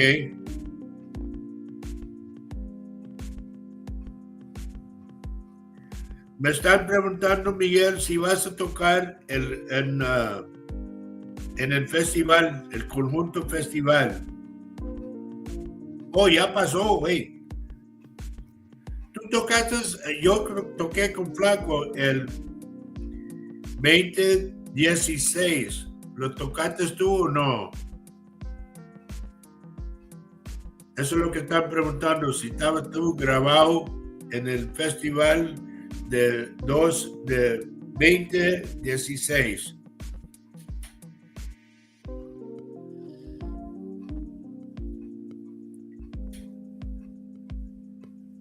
Speaker 1: Me están preguntando, Miguel, si vas a tocar en el festival, el conjunto festival. Oh, ya pasó, güey. Tú tocaste, yo toqué con Flaco el 2016. ¿Lo tocaste tú o no? Eso es lo que están preguntando, si estabas tú grabado en el festival de 2016.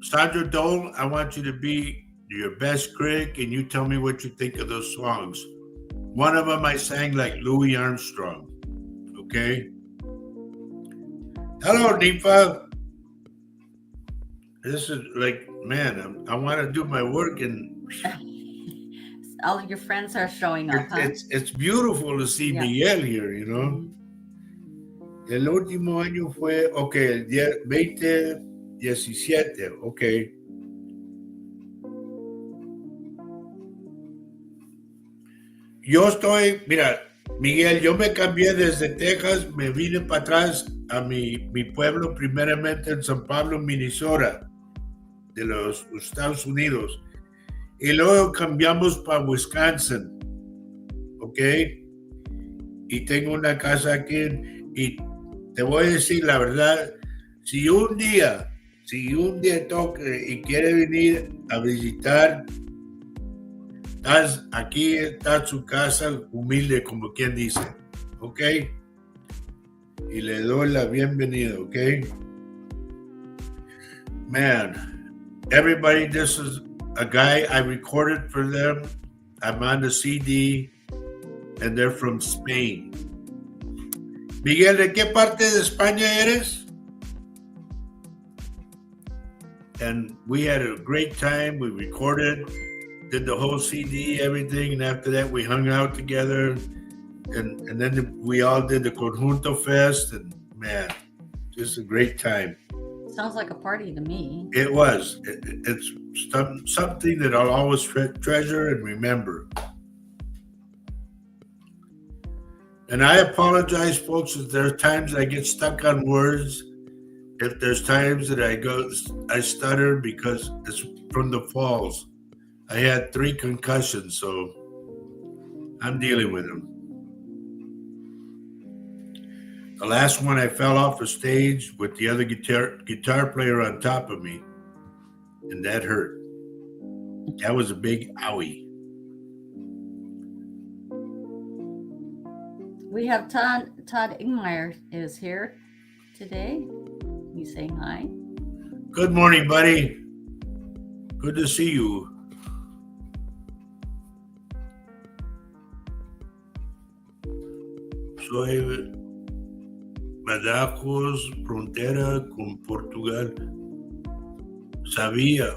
Speaker 1: Sandra Dole, I want you to be your best critic and you tell me what you think of those songs. One of them I sang like Louis Armstrong. Okay? Hello, Nifa. This is like, man, I want to do my work and
Speaker 2: all of your friends are showing up, huh?
Speaker 1: It's beautiful to see Miguel here, you know. El último año fue, el 2017, Yo estoy, mira, Miguel, yo me cambié desde Texas, me vine para atrás a mi pueblo, primeramente en San Pablo, Minnesota, de los Estados Unidos. Y luego cambiamos para Wisconsin, Y tengo una casa aquí y te voy a decir la verdad, si un día toque y quiere venir a visitar, aquí está su casa humilde, como quien dice, Y le doy la bienvenida, Man, everybody, this is a guy I recorded for them. I'm on the CD, and they're from Spain. Miguel, ¿de qué parte de España eres? And we had a great time. We recorded, did the whole CD, everything, and after that we hung out together, and then we all did the Conjunto Fest, and man, just a great time.
Speaker 2: Sounds like a party to me.
Speaker 1: It was. It's something that I'll always treasure and remember. And I apologize, folks, if there are times I get stuck on words. If there's times that I stutter because it's from the falls. I had 3 concussions, so I'm dealing with them. The last one, I fell off the stage with the other guitar player on top of me, and that hurt. That was a big owie.
Speaker 2: We have Todd Ingmeyer is here today. He's saying hi.
Speaker 1: Good morning, buddy. Good to see you. Soy Badajoz, frontera con Portugal. Sabía,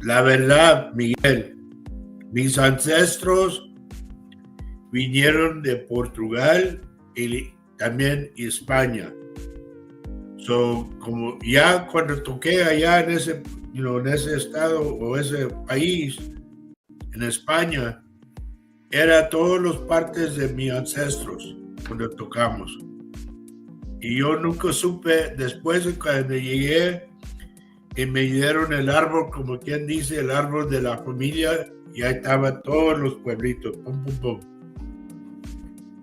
Speaker 1: La verdad, Miguel, mis ancestros vinieron de Portugal y también España. So, como ya cuando toqué allá en ese estado o ese país, en España, era todas las partes de mis ancestros cuando tocamos. Y yo nunca supe, después de cuando llegué y me dieron el árbol, como quien dice, el árbol de la familia, y ahí estaban todos los pueblitos. Pum, pum, pum.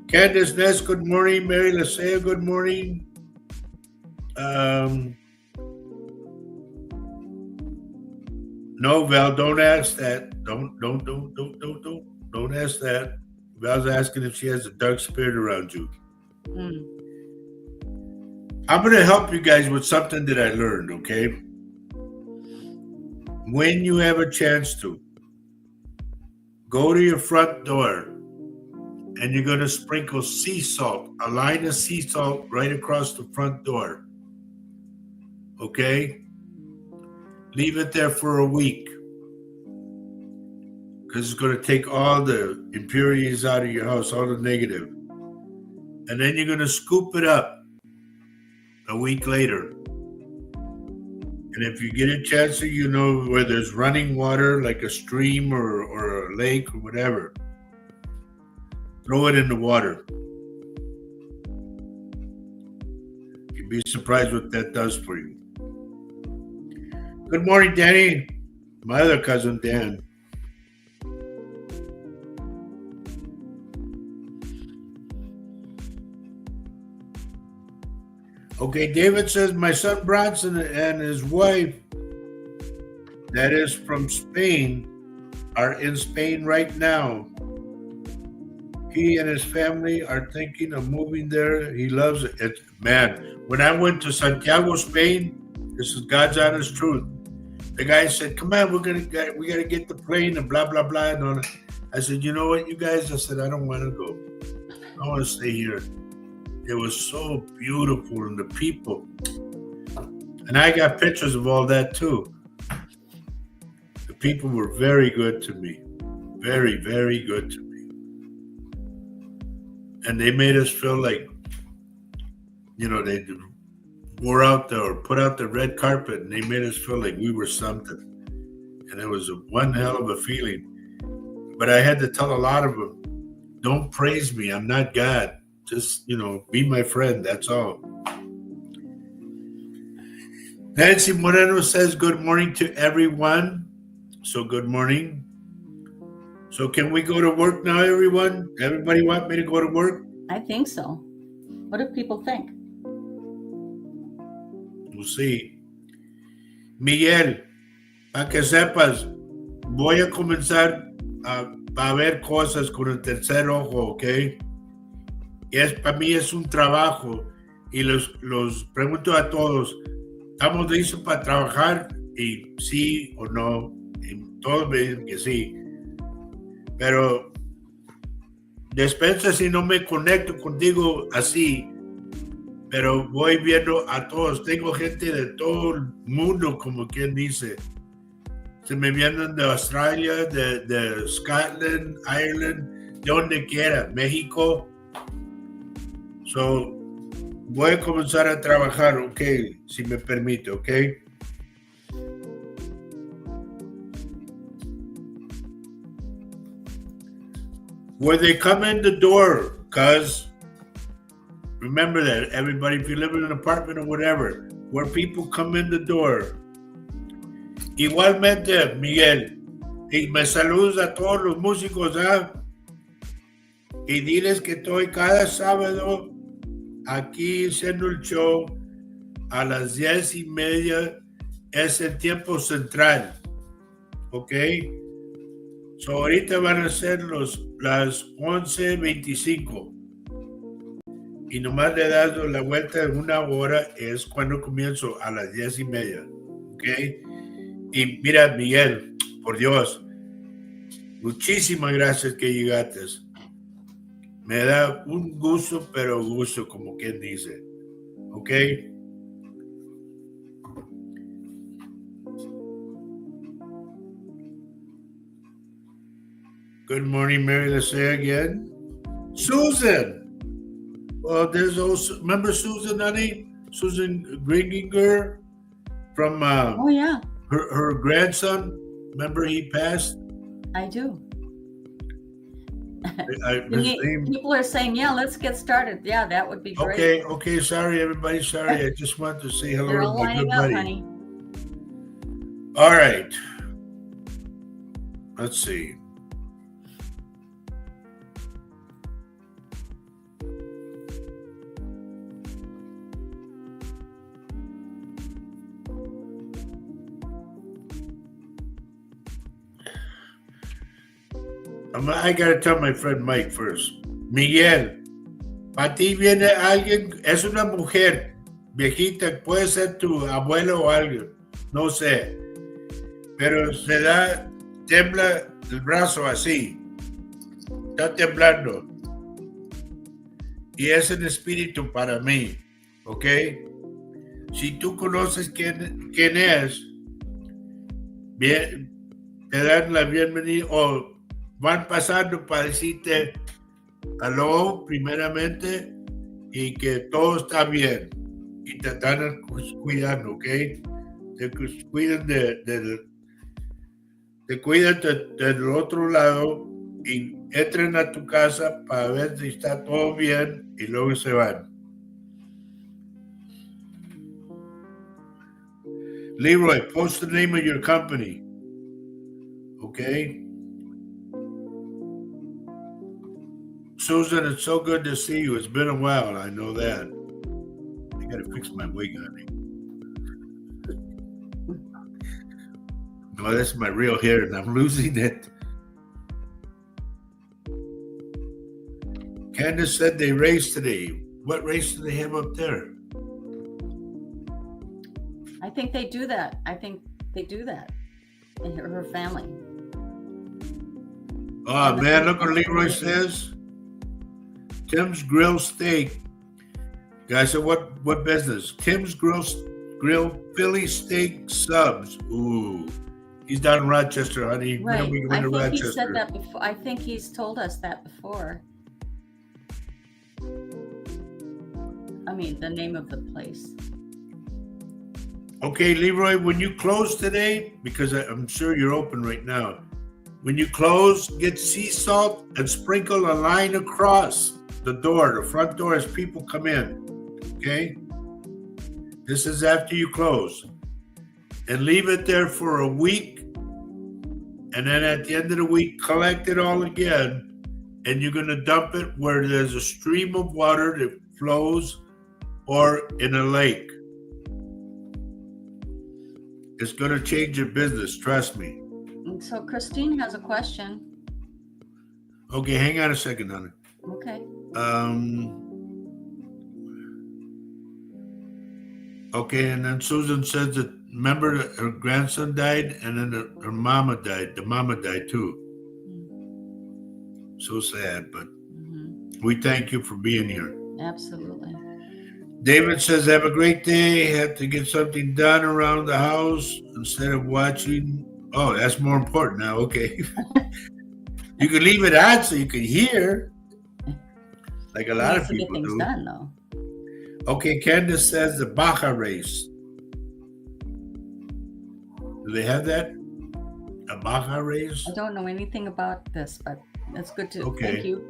Speaker 1: Candace Ness, good morning. Mary Lasea, good morning. No, Val, don't ask that. Don't ask that. Val's asking if she has a dark spirit around you.
Speaker 2: Mm.
Speaker 1: I'm going to help you guys with something that I learned, okay? When you have a chance to, go to your front door and you're going to sprinkle sea salt, a line of sea salt right across the front door, okay? Leave it there for a week because it's going to take all the impurities out of your house, all the negative. And then you're going to scoop it up a week later. And if you get a chance to, where there's running water, like a stream or a lake or whatever, throw it in the water. You'd be surprised what that does for you. Good morning, Danny. My other cousin, Dan. Okay, David says, my son Bronson and his wife, that is from Spain, are in Spain right now. He and his family are thinking of moving there. He loves it. Man, when I went to Santiago, Spain, this is God's honest truth. The guy said, come on, we gotta get the plane and blah, blah, blah. And all that. I said, you know what, you guys? I said, I don't want to go. I want to stay here. It was so beautiful, and the people. And I got pictures of all that too. The people were very good to me. Very, very good to me. And they made us feel like, they wore out or put out the red carpet, and they made us feel like we were something. And it was one hell of a feeling. But I had to tell a lot of them, don't praise me. I'm not God. Just, be my friend. That's all. Nancy Moreno says, good morning to everyone. So good morning. So can we go to work now, everyone? Everybody want me to go to work?
Speaker 2: I think so. What do people think?
Speaker 1: We'll see. Miguel, para que sepas, voy a comenzar a ver cosas con el tercer ojo, ¿ok? Para mí es un trabajo y los pregunto a todos, ¿estamos listos para trabajar? Y sí o no, y todos me dicen que sí. Pero despensa si no me conecto contigo así, pero voy viendo a todos. Tengo gente de todo el mundo, como quien dice. Se me vienen de Australia, de Scotland, Ireland, de donde quiera, México. So, voy a comenzar a trabajar, ok, si me permite, ok. Where they come in the door, cuz remember that, everybody, if you live in an apartment or whatever, where people come in the door. Igualmente, Miguel, y me saludas a todos los músicos, ¿ah? Y diles que estoy cada sábado aquí haciendo el show a las 10:30, es el tiempo central, ¿ok? So ahorita van a ser las 11:25 y nomás le das la vuelta de una hora, es cuando comienzo a las 10:30, ¿ok? Y mira, Miguel, por Dios, muchísimas gracias que llegaste. Me da un gusto, pero gusto, como quien dice. ¿Ok? Good morning, Mary. Let's say again. Susan! Well, there's also, remember Susan, honey? Susan Gringinger from
Speaker 2: Oh, yeah.
Speaker 1: her grandson. Remember he passed?
Speaker 2: I do.
Speaker 1: His name.
Speaker 2: People are saying, yeah, let's get started. Yeah, that would be great.
Speaker 1: Okay. Sorry, everybody. Sorry. I just wanted to say hello
Speaker 2: You're
Speaker 1: to
Speaker 2: all
Speaker 1: my good
Speaker 2: lining up,
Speaker 1: buddy.
Speaker 2: honey.
Speaker 1: All right. Let's see. I got to tell my friend Mike first. Miguel, para ti viene alguien, es una mujer viejita, puede ser tu abuelo o alguien, no sé, pero se da, tembla el brazo así, está temblando. Y es un espíritu para mí, ¿ok? Si tú conoces quién es, bien, te dan la bienvenida o van pasando para decirte aló primeramente y que todo está bien y te están cuidando, ¿ok? Te cuidan te cuidan del otro lado y entran a tu casa para ver si está todo bien y luego se van. Leroy, post the name of your company. Okay. Susan, it's so good to see you. It's been a while. I know that. I got to fix my wig, honey. No, that's my real hair, and I'm losing it. Candace said they raced today. What race do they have up there?
Speaker 2: I think they do that. I think they do that in her family.
Speaker 1: Oh, man, look what Leroy says. Tim's Grill Steak. Guys, so what business? Tim's Grill Philly Steak Subs. Ooh. He's down in Rochester, honey.
Speaker 2: Right.
Speaker 1: When are we going to
Speaker 2: I think
Speaker 1: Rochester?
Speaker 2: he said that before. I think he's told us that before. I mean, the name of the place.
Speaker 1: Okay, Leroy, when you close today, because I'm sure you're open right now, when you close, get sea salt and sprinkle a line across the door, the front door, as people come in. Okay? This is after you close. And leave it there for a week. And then at the end of the week, collect it all again. And you're going to dump it where there's a stream of water that flows or in a lake. It's going to change your business, trust me.
Speaker 2: And so Christine has a question.
Speaker 1: Okay, hang on a second, honey.
Speaker 2: Okay.
Speaker 1: Okay, and then Susan says that, remember, her grandson died, and then her mama died. The mama died too. So sad, but we thank you for being here.
Speaker 2: Absolutely.
Speaker 1: David says, have a great day. Have to get something done around the house instead of watching. Oh, that's more important now. Okay. You can leave it on so you can hear, like a lot of people
Speaker 2: get things
Speaker 1: do.
Speaker 2: Done, though.
Speaker 1: Okay, Candace says the Baja race. Do they have that? A Baja race?
Speaker 2: I don't know anything about this, but that's good to.
Speaker 1: Okay.
Speaker 2: Thank you.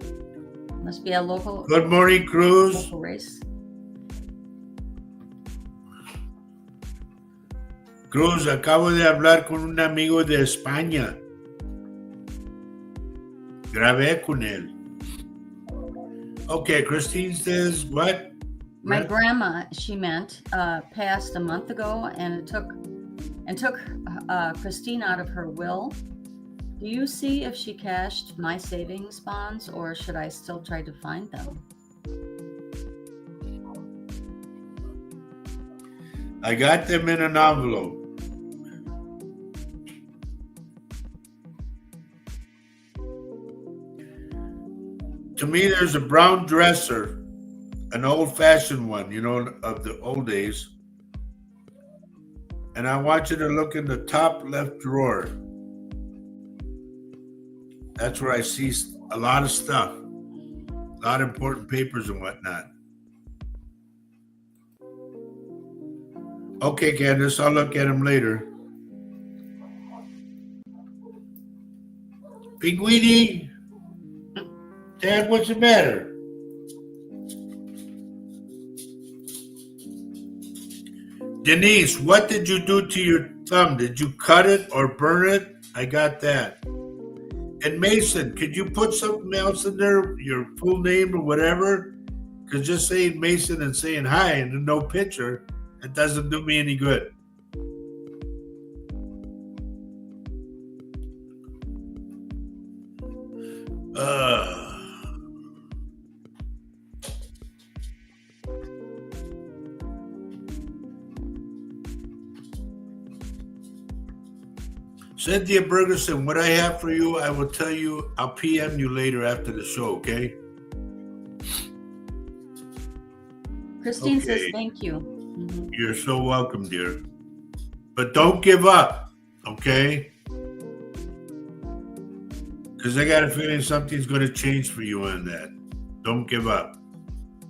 Speaker 2: Must be a local.
Speaker 1: Good morning, Cruz.
Speaker 2: Local race.
Speaker 1: Cruz, acabo de hablar con un amigo de España. Grabé con él. Okay, Christine says what?
Speaker 2: My grandma, she meant, passed a month ago, and it took Christine out of her will. Do you see if she cashed my savings bonds, or should I still try to find them?
Speaker 1: I got them in an envelope. To me, there's a brown dresser, an old-fashioned one, you know, of the old days. And I want you to look in the top left drawer. That's where I see a lot of stuff, a lot of important papers and whatnot. Okay, Candace, I'll look at them later. Pinguini, Dad, what's the matter? Denise, what did you do to your thumb? Did you cut it or burn it? I got that. And Mason, could you put something else in there, your full name or whatever? Because just saying Mason and saying hi and no picture, it doesn't do me any good. Uh, Cynthia Bergerson, what I have for you, I will tell you. I'll PM you later after the show, okay?
Speaker 2: Christine says
Speaker 1: Okay.
Speaker 2: thank you.
Speaker 1: You're so welcome, dear. But don't give up, okay? Because I got a feeling something's going to change for you on that. Don't give up.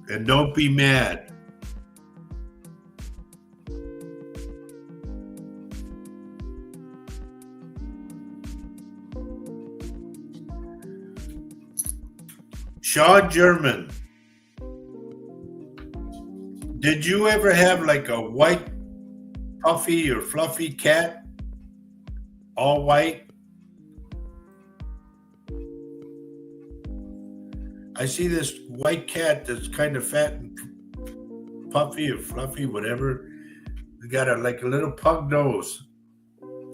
Speaker 1: And don't be mad. Sean German, did you ever have like a white, puffy or fluffy cat? All white? I see this white cat that's kind of fat and puffy or fluffy, whatever. They got like a little pug nose.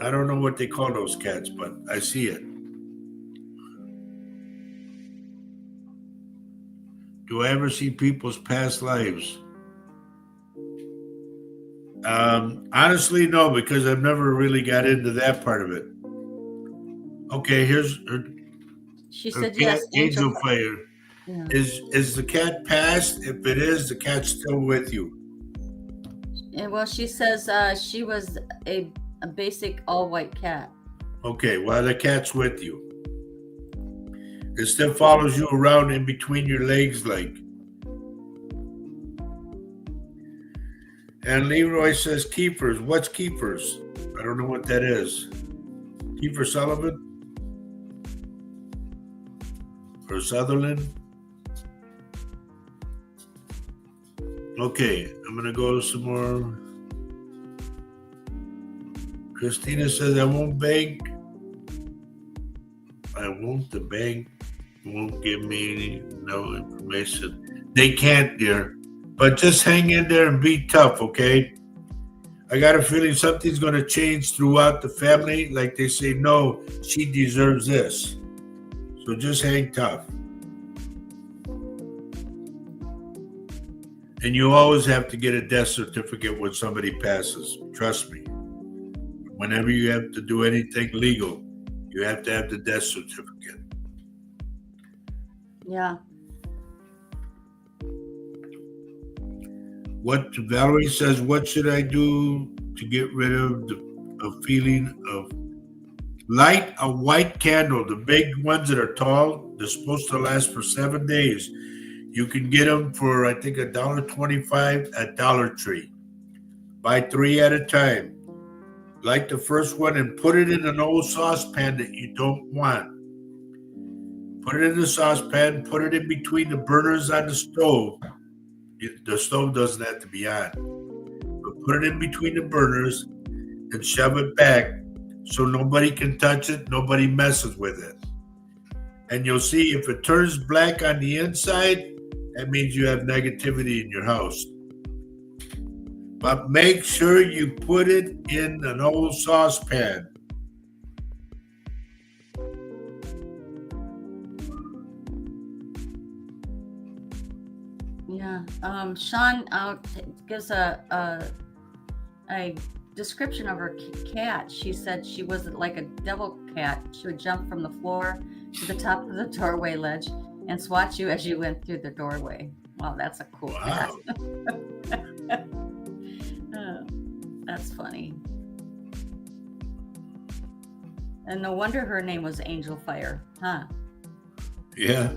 Speaker 1: I don't know what they call those cats, but I see it. Do I ever see people's past lives? Honestly, no, because I've never really got into that part of it. Okay, here's her.
Speaker 2: She
Speaker 1: Her
Speaker 2: said
Speaker 1: cat,
Speaker 2: yes,
Speaker 1: Angel Fire.
Speaker 2: Yeah.
Speaker 1: Is the cat passed? If it is, the cat's still with you.
Speaker 2: And well, she says she was a basic all-white cat.
Speaker 1: Okay, well, the cat's with you. It still follows you around in between your legs, like. And Leroy says Keepers. What's Keepers? I don't know what that is. Kiefer Sullivan? Or Sutherland? Okay, I'm going to go some more. Christina says, I won't bank. I won't. The bank won't give me no information. They can't, dear. But just hang in there and be tough, okay? I got a feeling something's going to change throughout the family. Like they say, no, she deserves this. So just hang tough. And you always have to get a death certificate when somebody passes. Trust me. Whenever you have to do anything legal, you have to have the death certificate.
Speaker 2: Yeah.
Speaker 1: What Valerie says, what should I do to get rid of the feeling of light a white candle? The big ones that are tall, they're supposed to last for 7 days. You can get them for, I think, $1.25 at Dollar Tree. Buy 3 at a time. Light the first one and put it in an old saucepan that you don't want. Put it in the saucepan, put it in between the burners on the stove. The stove doesn't have to be on. But put it in between the burners and shove it back so nobody can touch it, nobody messes with it. And you'll see if it turns black on the inside, that means you have negativity in your house. But make sure you put it in an old saucepan.
Speaker 2: Yeah. Sean gives a description of her cat. She said she was like a devil cat. She would jump from the floor to the top of the doorway ledge and swat you as you went through the doorway. Wow, that's a cool cat. That's funny. And no wonder her name was Angel Fire, huh?
Speaker 1: Yeah.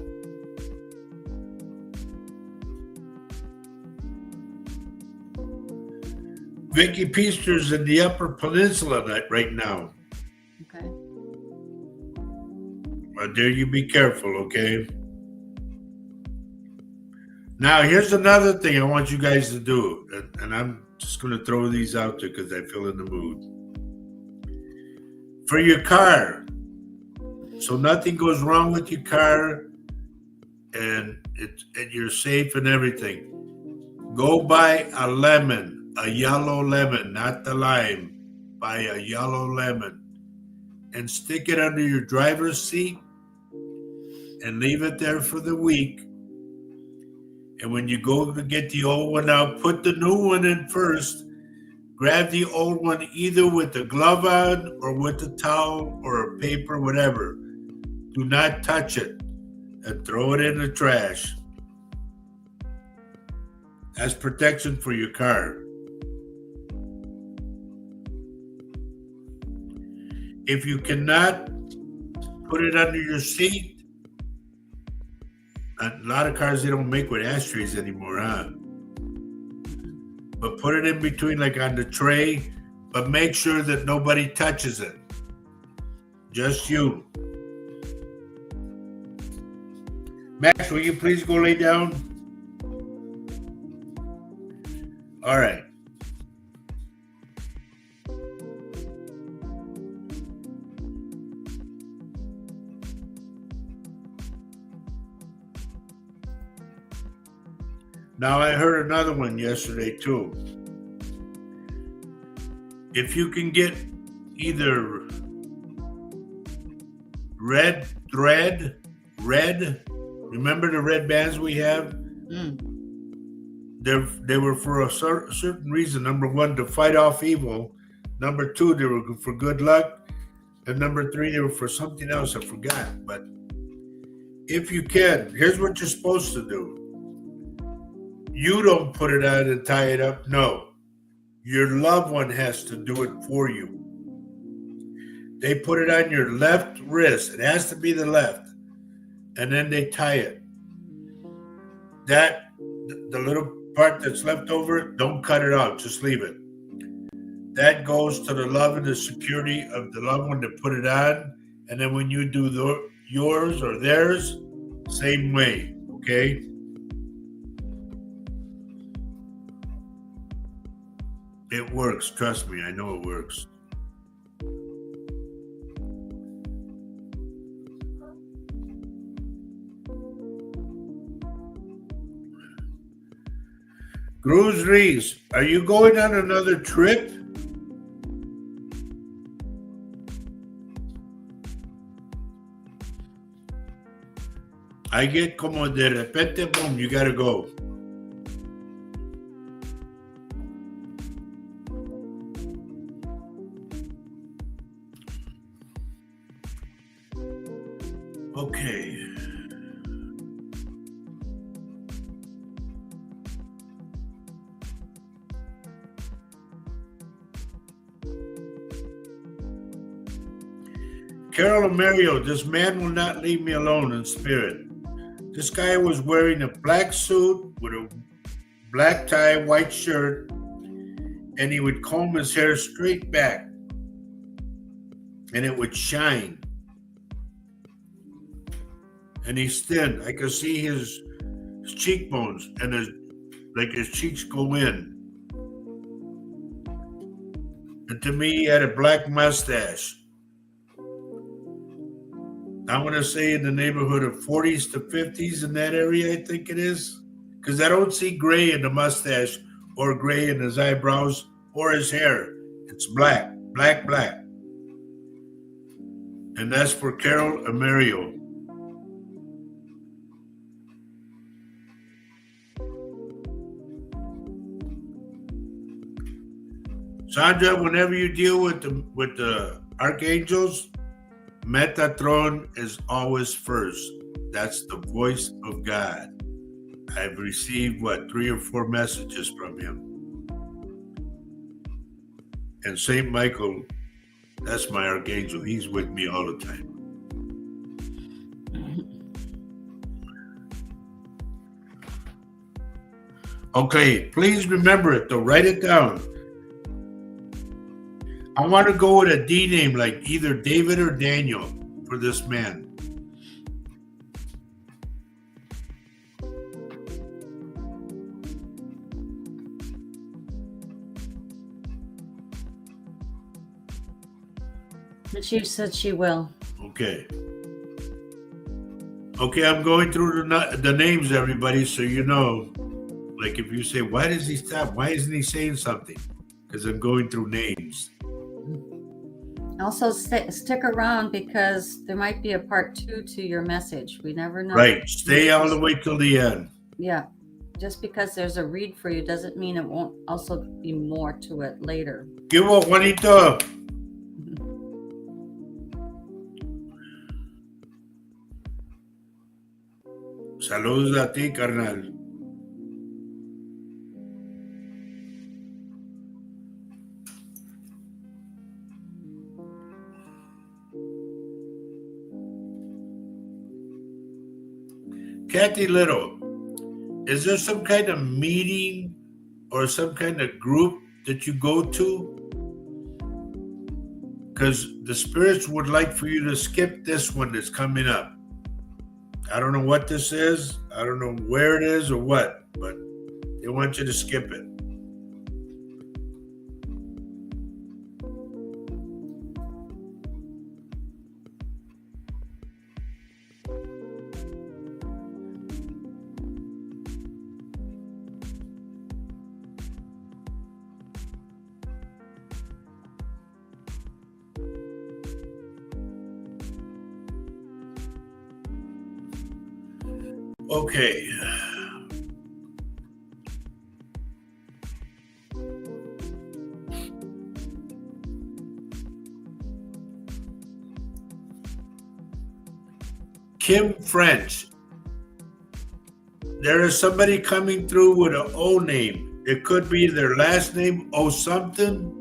Speaker 1: Vicky Peaster's in the Upper Peninsula right now.
Speaker 2: Okay.
Speaker 1: But there you be careful, okay? Now, here's another thing I want you guys to do. And I'm just going to throw these out there because I feel in the mood. For your car, so nothing goes wrong with your car and you're safe and everything. Go buy a lemon, a yellow lemon, not the lime. Buy a yellow lemon and stick it under your driver's seat and leave it there for the week. And when you go to get the old one out, put the new one in first. Grab the old one either with the glove on or with a towel or a paper, whatever. Do not touch it and throw it in the trash. That's protection for your car. If you cannot, put it under your seat. A lot of cars, they don't make with ashtrays anymore, huh? But put it in between, like on the tray, but make sure that nobody touches it. Just you. Max, will you please go lay down? All right. Now, I heard another one yesterday, too. If you can get either red thread, remember the red bands we have? They were for a certain reason. Number one, to fight off evil. Number two, they were for good luck. And number three, they were for something else. I forgot. But if you can, here's what you're supposed to do. You don't put it on and tie it up. No. Your loved one has to do it for you. They put it on your left wrist. It has to be the left. And then they tie it. The little part that's left over, don't cut it out. Just leave it. That goes to the love and the security of the loved one to put it on. And then when you do yours or theirs, same way. Okay? It works. Trust me. I know it works. Cruz Reese, are you going on another trip? I get como de repente, boom, you gotta go. Okay. Carol Mario, this man will not leave me alone in spirit. This guy was wearing a black suit with a black tie, white shirt, and he would comb his hair straight back, and it would shine. And he's thin. I could see his cheekbones and his cheeks go in. And to me, he had a black mustache. I'm going to say in the neighborhood of 40s to 50s in that area, I think it is. Because I don't see gray in the mustache or gray in his eyebrows or his hair. It's black, black, black. And that's for Carol Amario. Sandra, whenever you deal with the archangels, Metatron is always first. That's the voice of God. I've received, 3 or 4 messages from him. And St. Michael, that's my archangel. He's with me all the time. Okay, please remember it, though. Write it down. I want to go with a D name, like either David or Daniel, for this man.
Speaker 2: The chief said she will.
Speaker 1: Okay. Okay, I'm going through the names, everybody, so you know. Like if you say, why does he stop? Why isn't he saying something? Because I'm going through names.
Speaker 2: Also, stick around because there might be a part 2 to your message. We never know.
Speaker 1: Right. Stay all the way till the end.
Speaker 2: Yeah. Just because there's a read for you doesn't mean it won't also be more to it later.
Speaker 1: ¿Qué hubo, Juanito? Saludos a ti, carnal. Kathy Little, is there some kind of meeting or some kind of group that you go to? Because the spirits would like for you to skip this one that's coming up. I don't know what this is. I don't know where it is or what, but they want you to skip it. Okay. Kim French. There is somebody coming through with an O name. It could be their last name, O something.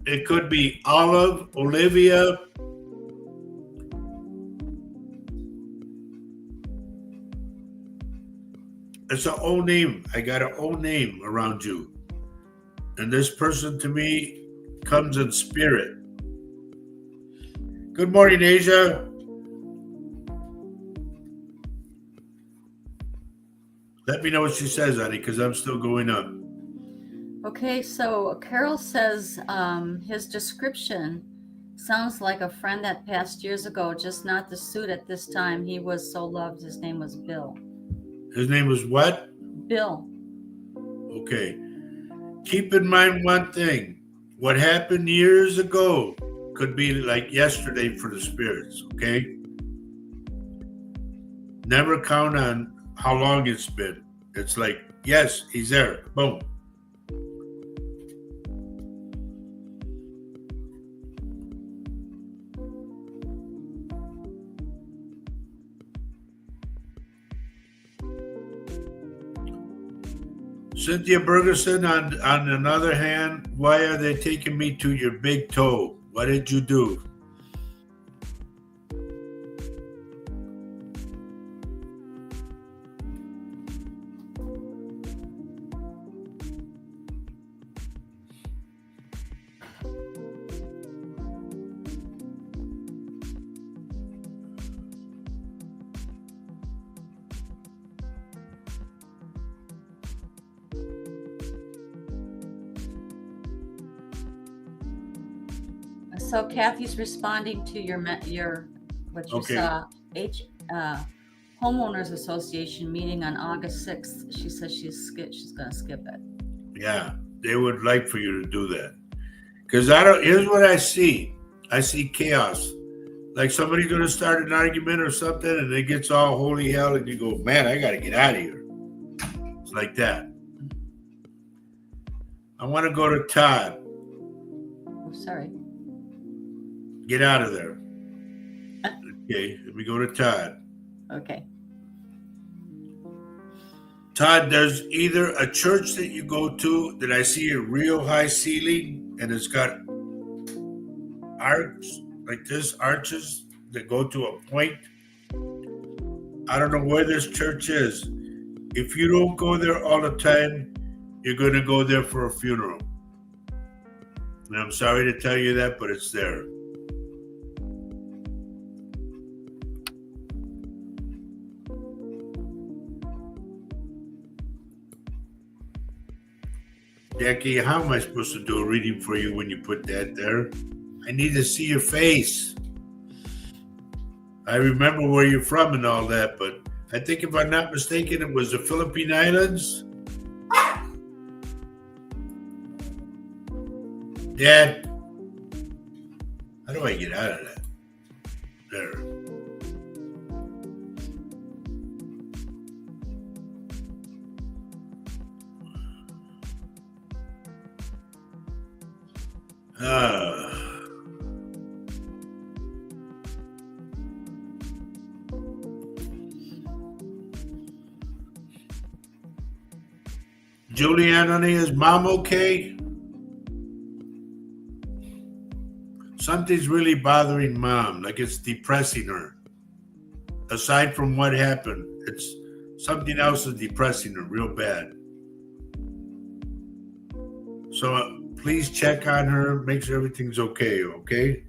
Speaker 1: It could be Olive, Olivia. It's an O name. I got an O name around you. And this person to me comes in spirit. Good morning, Asia. Let me know what she says, honey, because I'm still going up.
Speaker 2: Okay, so Carol says his description sounds like a friend that passed years ago, just not the suit at this time. He was so loved. His name was Bill.
Speaker 1: His name was what?
Speaker 2: Bill.
Speaker 1: Okay. Keep in mind one thing. What happened years ago could be like yesterday for the spirits, okay? Never count on how long it's been. It's like, yes, he's there. Boom. Cynthia Bergerson, on another hand, why are they taking me to your big toe? What did you do?
Speaker 2: So Kathy's responding to your what you
Speaker 1: Okay.
Speaker 2: saw. Homeowners Association meeting on August 6th. She says she's going to skip it.
Speaker 1: Yeah, they would like for you to do that. Because here's what I see. I see chaos. Like somebody's going to start an argument or something and it gets all holy hell and you go, man, I got to get out of here. It's like that. I want to go to Todd.
Speaker 2: Oh, sorry.
Speaker 1: Get out of there. Okay, let me go to Todd.
Speaker 2: Okay.
Speaker 1: Todd, there's either a church that you go to that I see a real high ceiling and it's got arcs like this, arches that go to a point. I don't know where this church is. If you don't go there all the time, you're going to go there for a funeral. And I'm sorry to tell you that, but it's there. Jackie, how am I supposed to do a reading for you when you put that there? I need to see your face. I remember where you're from and all that, but I think if I'm not mistaken, it was the Philippine Islands. Dad, How do I get out of that? There. Julianne, honey, is mom okay? Something's really bothering mom, like it's depressing her. Aside from what happened, it's something else is depressing her real bad. So please check on her, make sure everything's okay, okay?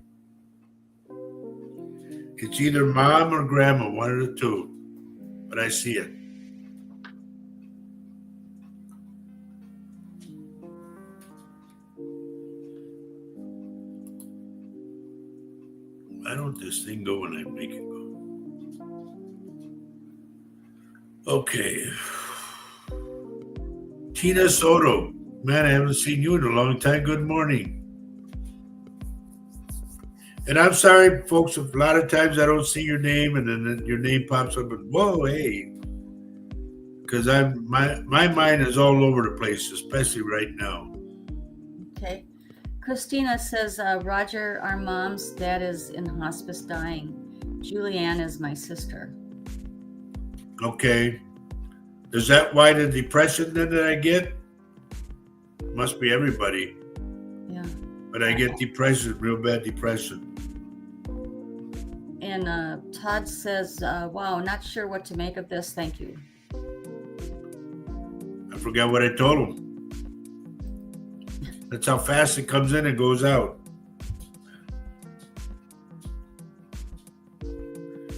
Speaker 1: It's either mom or grandma, one of the two, but I see it. Why don't this thing go when I make it go? Okay. Tina Soto. Man, I haven't seen you in a long time. Good morning. And I'm sorry, folks, a lot of times I don't see your name and then your name pops up and whoa, hey. Because my mind is all over the place, especially right now.
Speaker 2: Okay. Christina says, Roger, our mom's dad is in hospice dying. Julianne is my sister.
Speaker 1: Okay. Is that why the depression then that I get? Must be everybody.
Speaker 2: Yeah.
Speaker 1: But I get depression, real bad depression.
Speaker 2: And Todd says, wow, not sure what to make of this. Thank you.
Speaker 1: I forgot what I told him. That's how fast it comes in and goes out.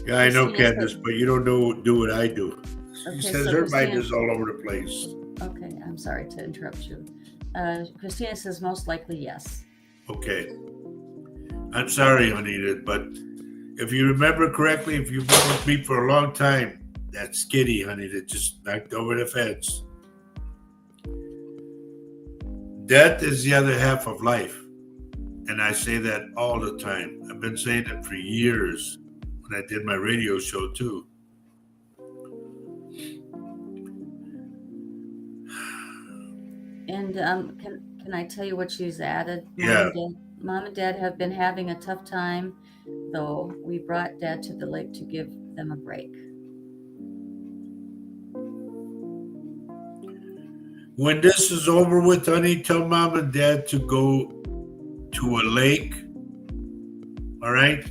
Speaker 1: Yeah, I know, Candace, but you don't do what I do.
Speaker 2: Okay,
Speaker 1: She says
Speaker 2: so
Speaker 1: her mind
Speaker 2: Christina-
Speaker 1: is all over the place.
Speaker 2: Okay, I'm sorry to interrupt you. Christina says most likely yes.
Speaker 1: Okay. I'm sorry, honey, but if you remember correctly, if you've been with me for a long time, that Skitty, honey, that just knocked over the fence. Death is the other half of life. And I say that all the time. I've been saying it for years when I did my radio show too.
Speaker 2: And can I tell you what she's added?
Speaker 1: Yeah.
Speaker 2: Mom and Dad have been having a tough time, though. We brought Dad to the lake to give them a break.
Speaker 1: When this is over with, honey, tell Mom and Dad to go to a lake. All right?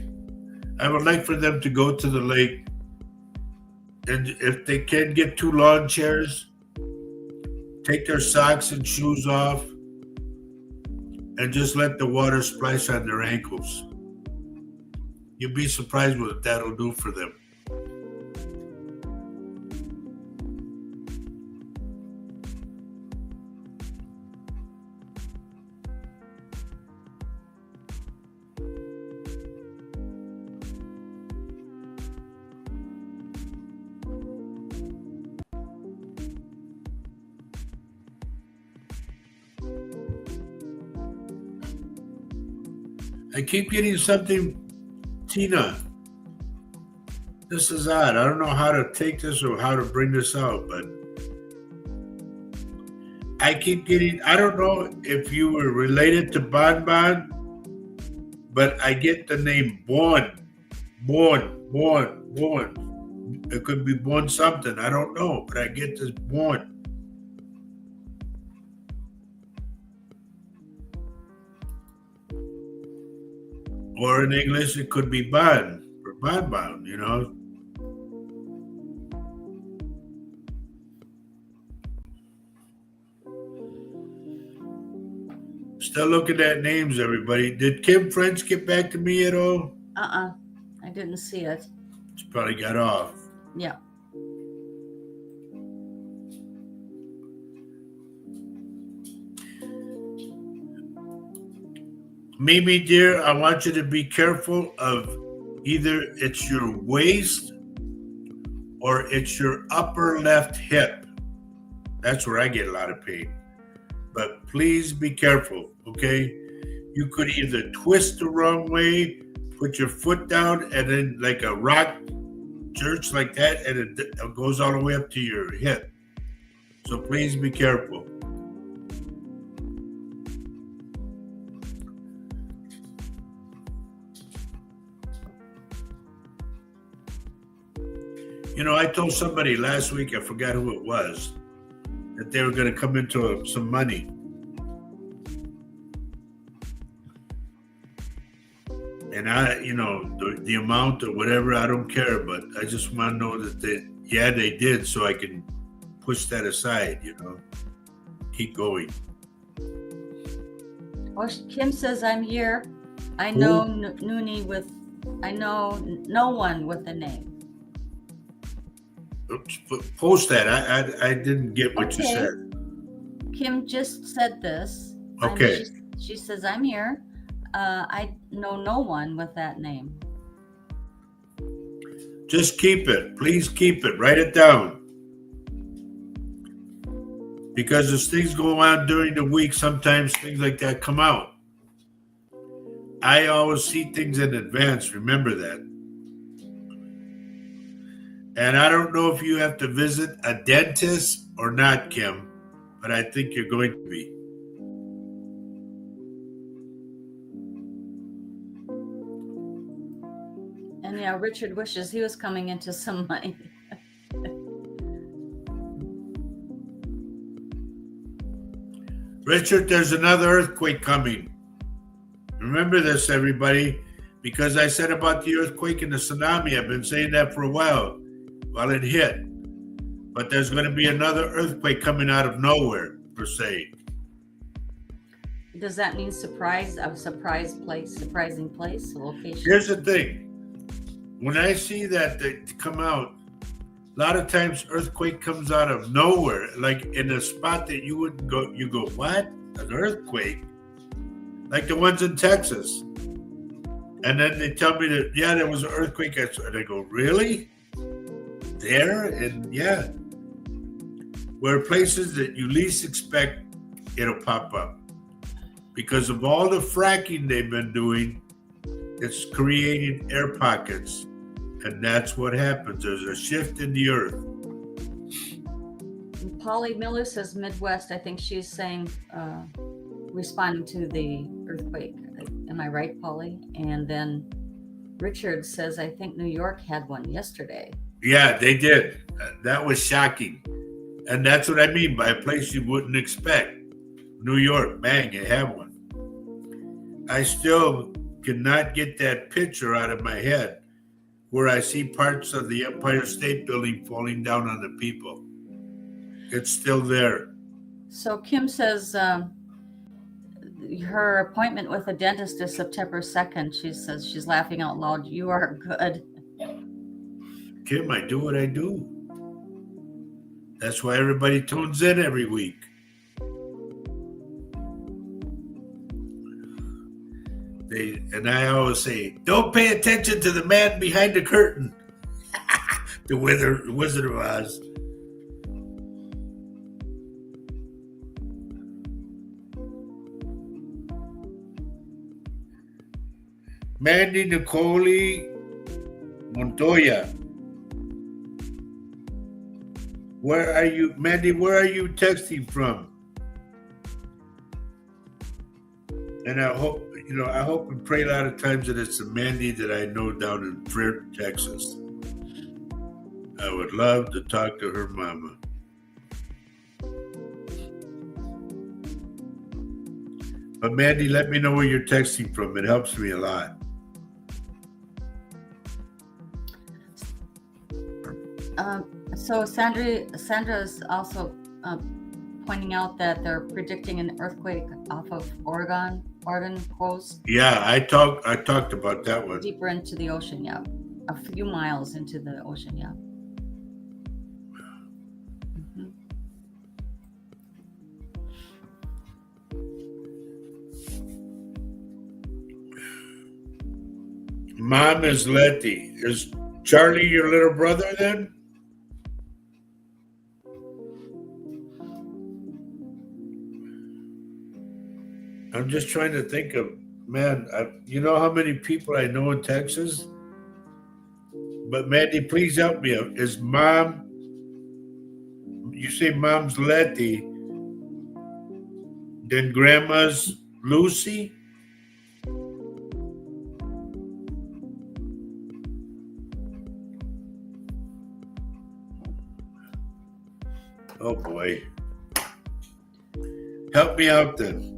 Speaker 1: I would like for them to go to the lake. And if they can get 2 lawn chairs, take their socks and shoes off and just let the water splash on their ankles. You'll be surprised what that'll do for them. I keep getting something, Tina. This is odd. I don't know how to take this or how to bring this out, but I keep getting, I don't know if you were related to Bon Bon, but I get the name Bon. It could be Bon something. I don't know, but I get this Bon. Or in English, it could be Bon or Bon, you know. Still looking at names, everybody. Did Kim French get back to me at all?
Speaker 2: I didn't see it.
Speaker 1: She probably got off.
Speaker 2: Yeah.
Speaker 1: Mimi, dear, I want you to be careful of either it's your waist or it's your upper left hip. That's where I get a lot of pain. But please be careful, okay? you could either twist the wrong way, put your foot down, and then like a rock jerks like that, and it goes all the way up to your hip. So please be careful. You know, I told somebody last week, I forgot who it was, that they were going to come into some money. And the amount or whatever, I don't care, but I just want to know that they did, so I can push that aside, keep going.
Speaker 2: Oh, Kim says, I'm here. I know I know no one with a name.
Speaker 1: Oops, post that. I didn't get what you said.
Speaker 2: Kim just said this.
Speaker 1: Okay.
Speaker 2: She says, I'm here. I know no one with that name.
Speaker 1: Just keep it. Please keep it. Write it down. Because as things go on during the week, sometimes things like that come out. I always see things in advance. Remember that. And I don't know if you have to visit a dentist or not, Kim, but I think you're going to be.
Speaker 2: And yeah, Richard wishes he was coming into some money.
Speaker 1: Richard, there's another earthquake coming. Remember this, everybody, because I said about the earthquake and the tsunami. I've been saying that for a while. Well, it hit. But there's going to be another earthquake coming out of nowhere, per se.
Speaker 2: Does that mean surprising place, location?
Speaker 1: Here's the thing. When I see that they come out, a lot of times earthquake comes out of nowhere, like in a spot that you wouldn't go. You go, what? An earthquake? Like the ones in Texas. And then they tell me that, yeah, there was an earthquake. And I go, really? There? And yeah. Where places that you least expect, it'll pop up. Because of all the fracking they've been doing, it's creating air pockets. And that's what happens. There's a shift in the earth.
Speaker 2: Polly Miller says Midwest. I think she's saying, responding to the earthquake. Am I right, Polly? And then Richard says, I think New York had one yesterday.
Speaker 1: Yeah, they did. That was shocking. And that's what I mean by a place you wouldn't expect. New York, bang, you have one. I still cannot get that picture out of my head where I see parts of the Empire State Building falling down on the people. It's still there.
Speaker 2: So Kim says her appointment with a dentist is September 2nd. She says she's laughing out loud. You are good.
Speaker 1: Kim, I do what I do. That's why everybody tunes in every week. And I always say, don't pay attention to the man behind the curtain. The Wizard of Oz. Mandy Nicole Montoya. Where are you, Mandy? Where are you texting from? And I hope and pray a lot of times that it's a Mandy that I know down in Freer, Texas. I would love to talk to her mama. But Mandy, let me know where you're texting from. It helps me a lot.
Speaker 2: So Sandra's also pointing out that they're predicting an earthquake off of Oregon coast.
Speaker 1: Yeah, I talked about that one.
Speaker 2: Deeper into the ocean, yeah. A few miles into the ocean, yeah. Mm-hmm.
Speaker 1: Mom is Letty. Is Charlie your little brother then? I'm just trying to think of, man, you know how many people I know in Texas? But Mandy, please help me. Is mom, you say mom's Letty, then grandma's Lucy? Oh boy. Help me out then.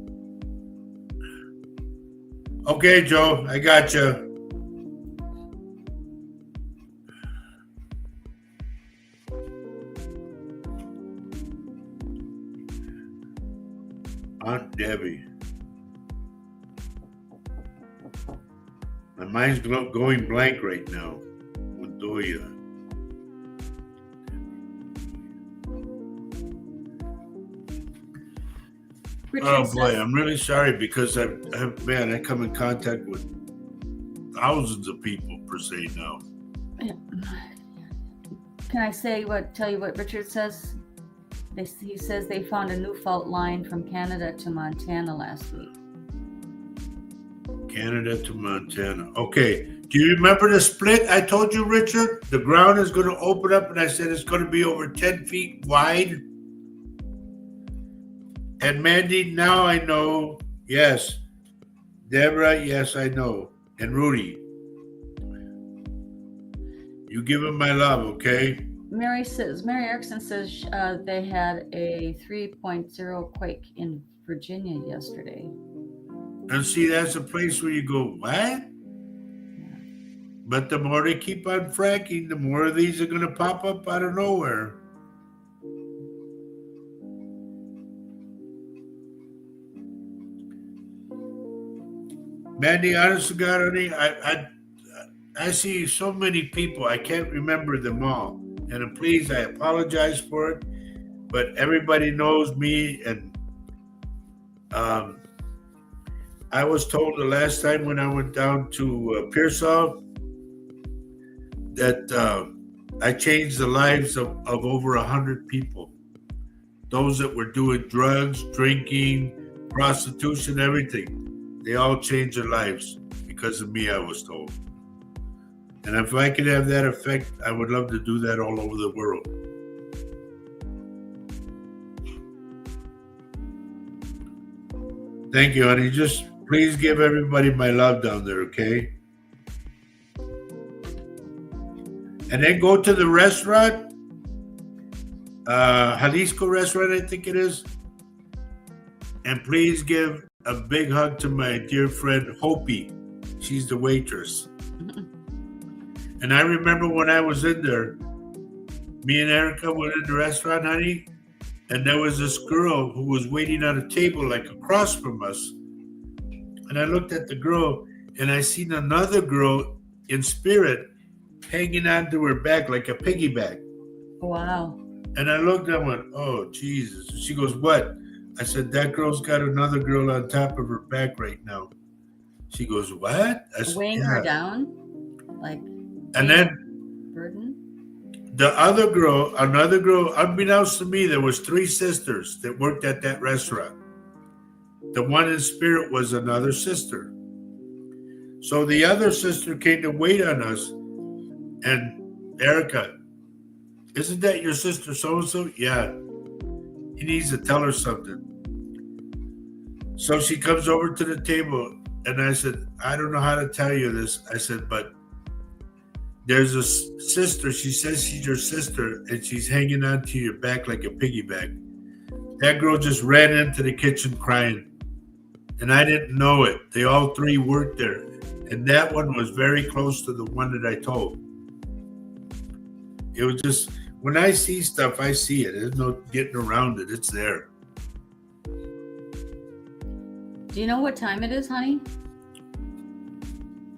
Speaker 1: Okay, Joe, I got you. Aunt Debbie. My mind's going blank right now. Montoya.
Speaker 2: Richard
Speaker 1: Oh boy,
Speaker 2: says,
Speaker 1: I'm really sorry because I come in contact with thousands of people per se now.
Speaker 2: can I tell you what Richard says? He says they found a new fault line from Canada to Montana last week.
Speaker 1: Canada to Montana. Okay. Do you remember the split I told you, Richard? The ground is going to open up, and I said it's going to be over 10 feet wide. And Mandy, now I know. Yes. Deborah, yes, I know. And Rudy. You give him my love, okay?
Speaker 2: Mary Erickson says they had a 3.0 quake in Virginia yesterday.
Speaker 1: And see, that's a place where you go, what? But the more they keep on fracking, the more of these are going to pop up out of nowhere. Mandy, honest to God, honey, I see so many people, I can't remember them all. And please, I apologize for it, but everybody knows me. And I was told the last time when I went down to Pearsall that I changed the lives of over 100 people. Those that were doing drugs, drinking, prostitution, everything. They all changed their lives because of me, I was told. And if I could have that effect, I would love to do that all over the world. Thank you, honey. Just please give everybody my love down there, okay? And then go to the restaurant, Jalisco restaurant, I think it is. And please give a big hug to my dear friend, Hopi. She's the waitress. And I remember when I was in there, me and Erica went in the restaurant, honey, and there was this girl who was waiting on a table like across from us. And I looked at the girl, and I seen another girl in spirit hanging onto her back like a piggyback.
Speaker 2: Wow.
Speaker 1: And I looked and went, oh, Jesus. She goes, what? I said, that girl's got another girl on top of her back right now. She goes, what? I said,
Speaker 2: weighing her down? Like,
Speaker 1: and then
Speaker 2: burden?
Speaker 1: another girl, unbeknownst to me, there was 3 sisters that worked at that restaurant. The one in spirit was another sister. So the other sister came to wait on us. And Erica, isn't that your sister so-and-so? Yeah. He needs to tell her something. So she comes over to the table, and I said, I don't know how to tell you this. I said, but there's a sister. She says she's your sister, and she's hanging onto your back like a piggyback. That girl just ran into the kitchen crying, and I didn't know it. They all 3 worked there, and that one was very close to the one that I told. It was just, when I see stuff, I see it. There's no getting around it. It's there.
Speaker 2: Do you know what time it is, honey?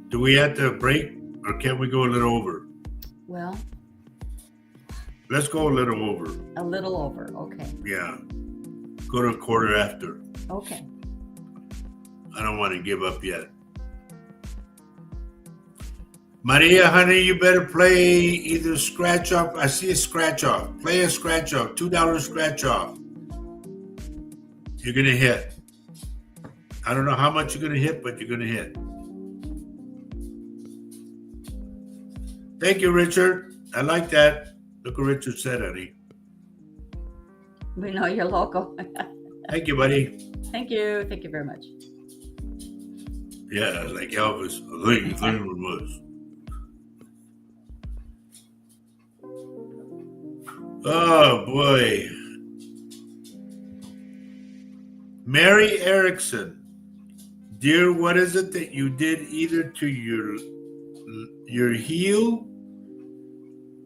Speaker 1: Do we have to break, or can we go a little over?
Speaker 2: Well,
Speaker 1: let's go a little over.
Speaker 2: A little over, okay.
Speaker 1: Yeah. Go to a quarter after.
Speaker 2: Okay.
Speaker 1: I don't want to give up yet. Maria, honey, you better play either scratch off. I see a scratch off. Play a scratch off. $2 scratch off. You're going to hit. I don't know how much you're going to hit, but you're going to hit. Thank you, Richard. I like that. Look what Richard said, honey.
Speaker 2: We know you're local.
Speaker 1: Thank you, buddy.
Speaker 2: Thank you. Thank you very much.
Speaker 1: Yeah, like Elvis. Thank you very much. Oh, boy. Mary Erickson. Dear, what is it that you did either to your heel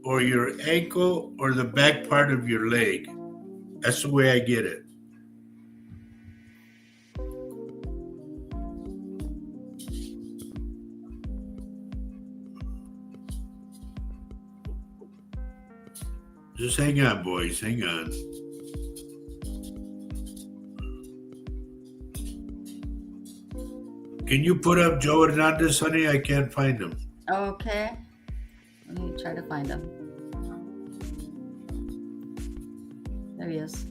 Speaker 1: or your ankle or the back part of your leg? That's the way I get it. Just hang on, boys. Hang on. Can you put up Joe Hernandez, honey? I can't find him.
Speaker 2: Okay. Let me try to find him. There he is.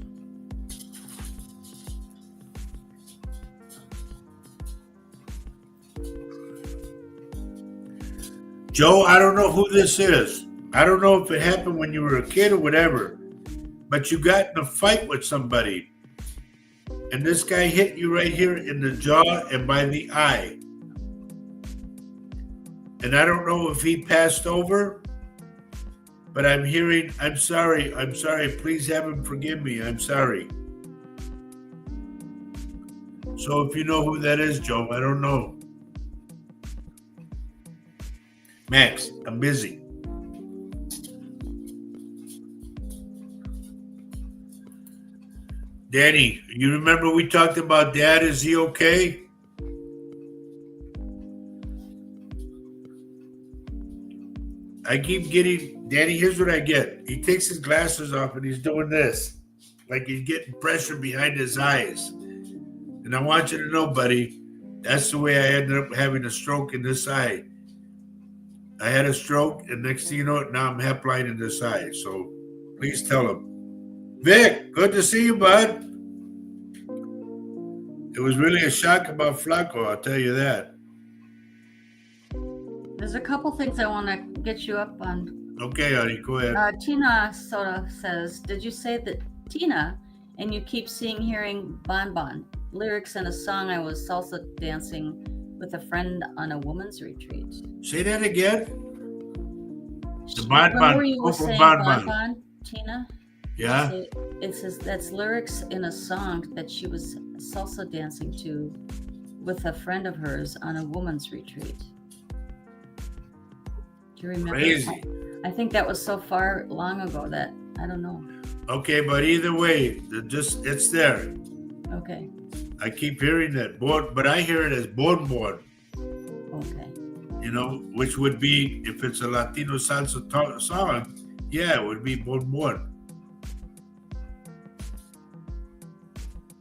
Speaker 1: Joe, I don't know who this is. I don't know if it happened when you were a kid or whatever, but you got in a fight with somebody, and this guy hit you right here in the jaw and by the eye. And I don't know if he passed over, but I'm hearing, I'm sorry, please have him forgive me, I'm sorry. So if you know who that is, Joe, I don't know. Max, I'm busy. Danny, you remember we talked about Dad? Is he okay? I keep getting, Danny, here's what I get. He takes his glasses off and he's doing this. Like he's getting pressure behind his eyes. And I want you to know, buddy, that's the way I ended up having a stroke in this eye. I had a stroke, and next thing you know, now I'm half blind in this eye. So please tell him. Vic, good to see you, bud. It was really a shock about Flacco, I'll tell you that.
Speaker 2: There's a couple things I want to get you up on.
Speaker 1: Okay, honey, go ahead.
Speaker 2: Tina Soda says, did you say that Tina, and you keep hearing Bon Bon, lyrics in a song I was salsa dancing with a friend on a woman's retreat?
Speaker 1: Say that again? The Bon Bon.
Speaker 2: You were saying Bon Bon, Tina?
Speaker 1: Yeah?
Speaker 2: It says that's lyrics in a song that she was salsa dancing to with a friend of hers on a woman's retreat. Do you remember?
Speaker 1: Crazy.
Speaker 2: I think that was so far long ago that I don't know.
Speaker 1: Okay, but either way, it's there.
Speaker 2: Okay.
Speaker 1: I keep hearing that, but I hear it as bon bon.
Speaker 2: Okay.
Speaker 1: You know, which would be, if it's a Latino salsa song, yeah, it would be bon bon.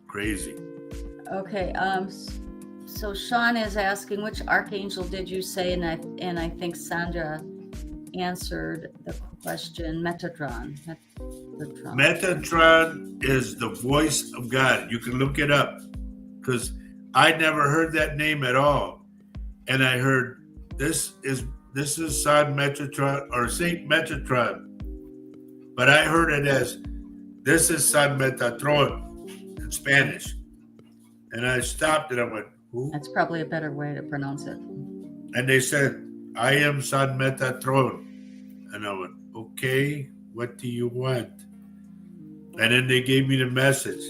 Speaker 1: Crazy.
Speaker 2: Okay. So Sean is asking, which archangel did you say? And I think Sandra answered the question, Metatron.
Speaker 1: Metatron is the voice of God. You can look it up, because I never heard that name at all. And I heard this is San Metatron or Saint Metatron. But I heard it as this is San Metatron in Spanish. And I stopped and I went, who?
Speaker 2: That's probably a better way to pronounce it.
Speaker 1: And they said, I am San Metatron. And I went, okay, what do you want? And then they gave me the message.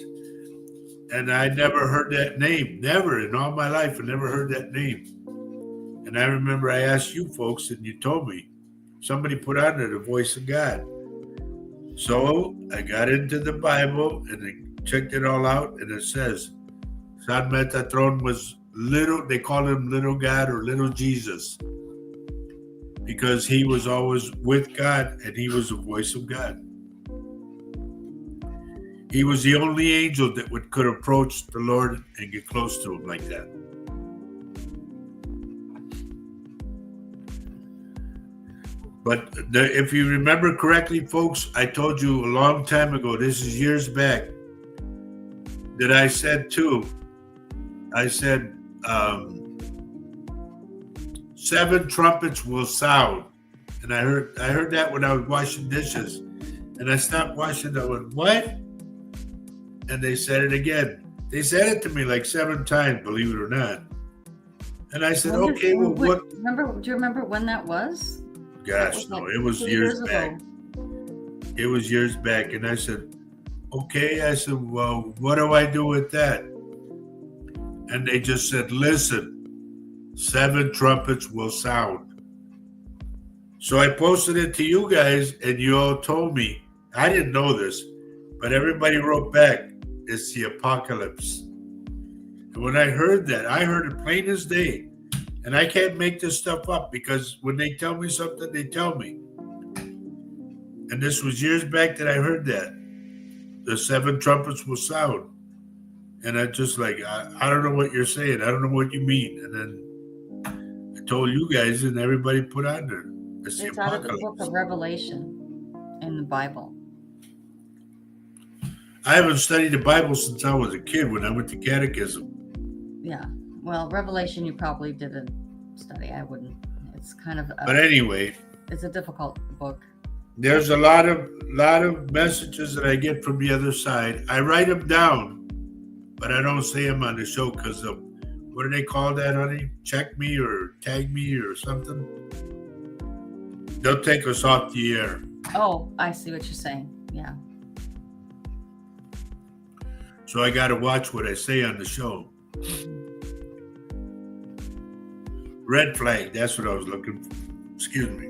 Speaker 1: And I never heard that name. Never in all my life. I never heard that name. And I remember I asked you folks and you told me. Somebody put on there the voice of God. So I got into the Bible and I checked it all out. And it says, San Metatron was little, they call him little God or little Jesus. Because he was always with God and he was the voice of God. He was the only angel that could approach the Lord and get close to him like that. But if you remember correctly, folks, I told you a long time ago, this is years back, that I said too, I said, 7 trumpets will sound. And I heard that when I was washing dishes. And I stopped washing. I went, what? And they said it again. They said it to me like 7 times, believe it or not. And I said, okay, well, what?
Speaker 2: Do you remember when that was?
Speaker 1: Gosh, no, it was years back. It was years back. And I said, okay. I said, well, what do I do with that? And they just said, listen, 7 trumpets will sound. So I posted it to you guys, and you all told me. I didn't know this, but everybody wrote back, it's the apocalypse. And when I heard that, I heard it plain as day. And I can't make this stuff up because when they tell me something, they tell me. And this was years back that I heard that. The 7 trumpets will sound. And I just like, I don't know what you're saying. I don't know what you mean. And then I told you guys, and everybody put on there. It's
Speaker 2: out of the book of Revelation in the Bible.
Speaker 1: I haven't studied the Bible since I was a kid when I went to catechism.
Speaker 2: Yeah. Well, Revelation you probably didn't study. I wouldn't. It's kind of
Speaker 1: but anyway,
Speaker 2: it's a difficult book.
Speaker 1: There's a lot of messages that I get from the other side. I write them down, but I don't say them on the show because of, what do they call that, honey? Check me or tag me or something? They'll take us off the air.
Speaker 2: Oh, I see what you're saying. Yeah.
Speaker 1: So I got to watch what I say on the show. Red flag, that's what I was looking for. Excuse me.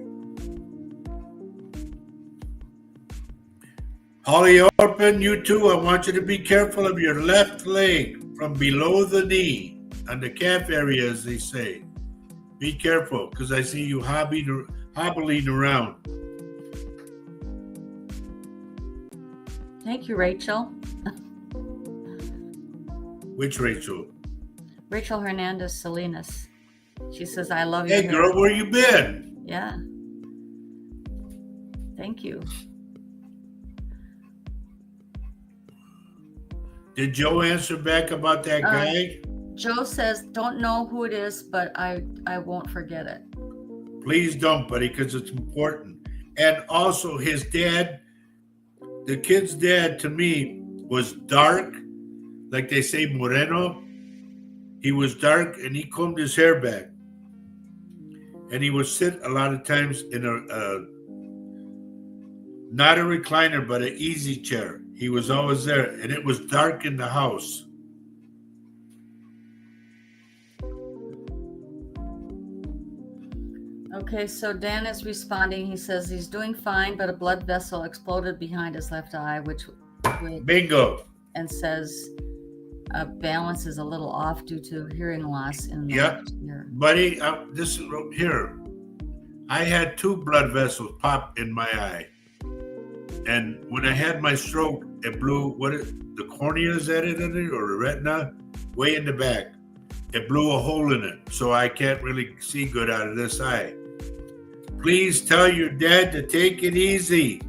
Speaker 1: Holly Orpin, you too, I want you to be careful of your left leg from below the knee on the calf area, as they say. Be careful, because I see you hobbling around.
Speaker 2: Thank you, Rachel.
Speaker 1: Which Rachel?
Speaker 2: Rachel Hernandez Salinas. She says, I love you.
Speaker 1: Hey, girl, where you been?
Speaker 2: Yeah. Thank you.
Speaker 1: Did Joe answer back about that guy?
Speaker 2: Joe says, don't know who it is, but I won't forget it.
Speaker 1: Please don't, buddy, because it's important. And also his dad, the kid's dad to me was dark, like they say moreno. He was dark and he combed his hair back. And he would sit a lot of times in not a recliner, but an easy chair. He was always there, and it was dark in the house.
Speaker 2: Okay, so Dan is responding. He says he's doing fine, but a blood vessel exploded behind his left eye, which
Speaker 1: bingo.
Speaker 2: And says balance is a little off due to hearing loss in the
Speaker 1: left ear. Buddy, this is here. I had 2 blood vessels pop in my eye. And when I had my stroke, it blew, the cornea is that it in it, or the retina, way in the back. It blew a hole in it, so I can't really see good out of this eye. Please tell your dad to take it easy.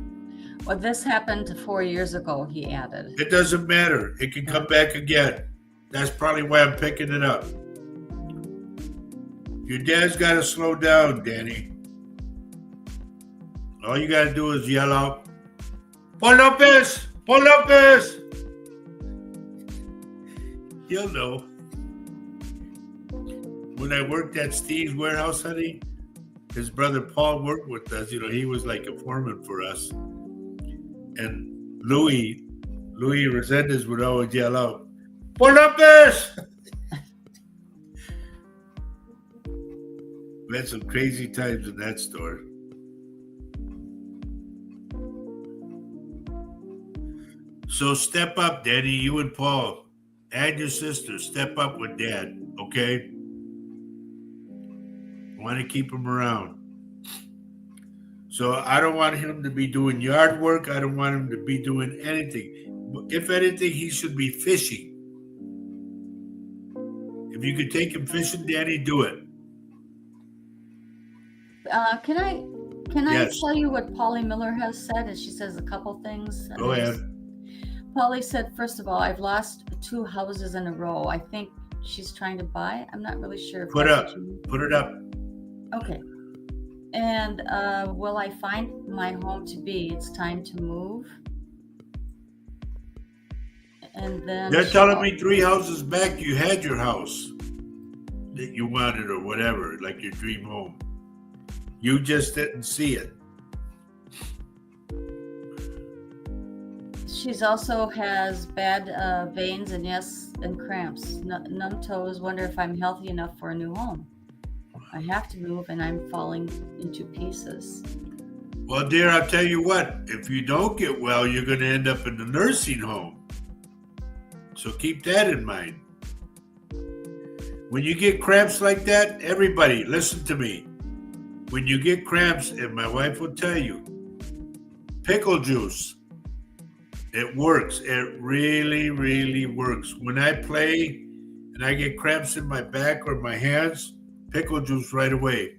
Speaker 2: Well, this happened 4 years ago, he added.
Speaker 1: It doesn't matter. It can come back again. That's probably why I'm picking it up. Your dad's got to slow down, Danny. All you got to do is yell out, Paul Lopez! Paul Lopez! He'll know. When I worked at Steve's warehouse, honey, his brother Paul worked with us. You know, he was like a foreman for us. And Louis Resendez would always yell out, Paul Lopez! We had some crazy times in that store. So step up, Danny, you and Paul, and your sister, step up with Dad, okay? I want to keep him around. So I don't want him to be doing yard work. I don't want him to be doing anything. If anything, he should be fishing. If you could take him fishing, Danny, do it.
Speaker 2: Can I tell you what Polly Miller has said? And she says a couple things.
Speaker 1: Go ahead.
Speaker 2: Polly said, first of all, I've lost 2 houses in a row. I think she's trying to buy. I'm not really sure if
Speaker 1: Put
Speaker 2: that's
Speaker 1: up.
Speaker 2: what you mean.
Speaker 1: Put it up.
Speaker 2: Okay. And will I find my home to be? It's time to move. And then
Speaker 1: They're telling me 3 houses back you had your house that you wanted or whatever, like your dream home. You just didn't see it.
Speaker 2: She's also has bad veins and and cramps, numb toes. Wonder if I'm healthy enough for a new home. I have to move, and I'm falling into pieces.
Speaker 1: Well, dear, I'll tell you what. If you don't get well, you're going to end up in the nursing home. So keep that in mind. When you get cramps like that, everybody, listen to me. When you get cramps, and my wife will tell you, pickle juice. It works. It really, really works. When I play and I get cramps in my back or my hands, pickle juice right away.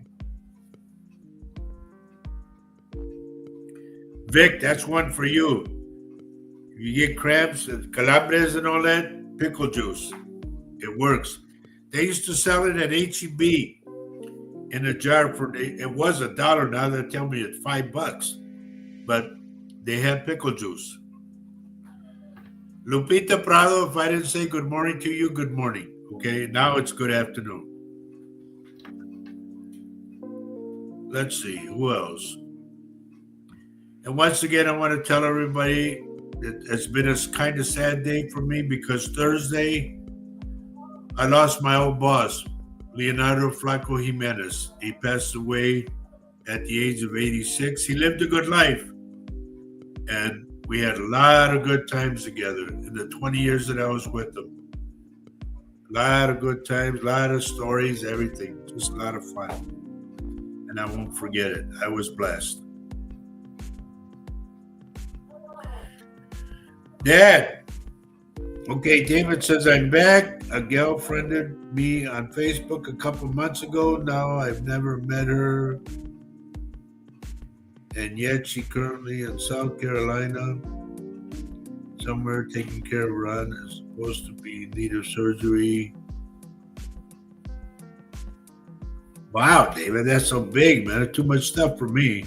Speaker 1: Vic, that's one for you. If you get cramps and calambres and all that, pickle juice. It works. They used to sell it at H-E-B in a jar for, it was $1. Now they tell me it's $5. But they had pickle juice. Lupita Prado, if I didn't say good morning to you, good morning. Okay, now it's good afternoon. Let's see, who else? And once again, I want to tell everybody that it's been a kind of sad day for me because Thursday, I lost my old boss, Leonardo Flaco Jimenez. He passed away at the age of 86. He lived a good life. And we had a lot of good times together in the 20 years that I was with him. A lot of good times, a lot of stories, everything. Just a lot of fun. And I won't forget it. I was blessed. Dad. Okay, David says, I'm back. A gal friended me on Facebook a couple months ago. Now I've never met her. And yet she currently in South Carolina, somewhere taking care of Ron, is supposed to be in need of surgery. Wow, David, that's so big, man. That's too much stuff for me.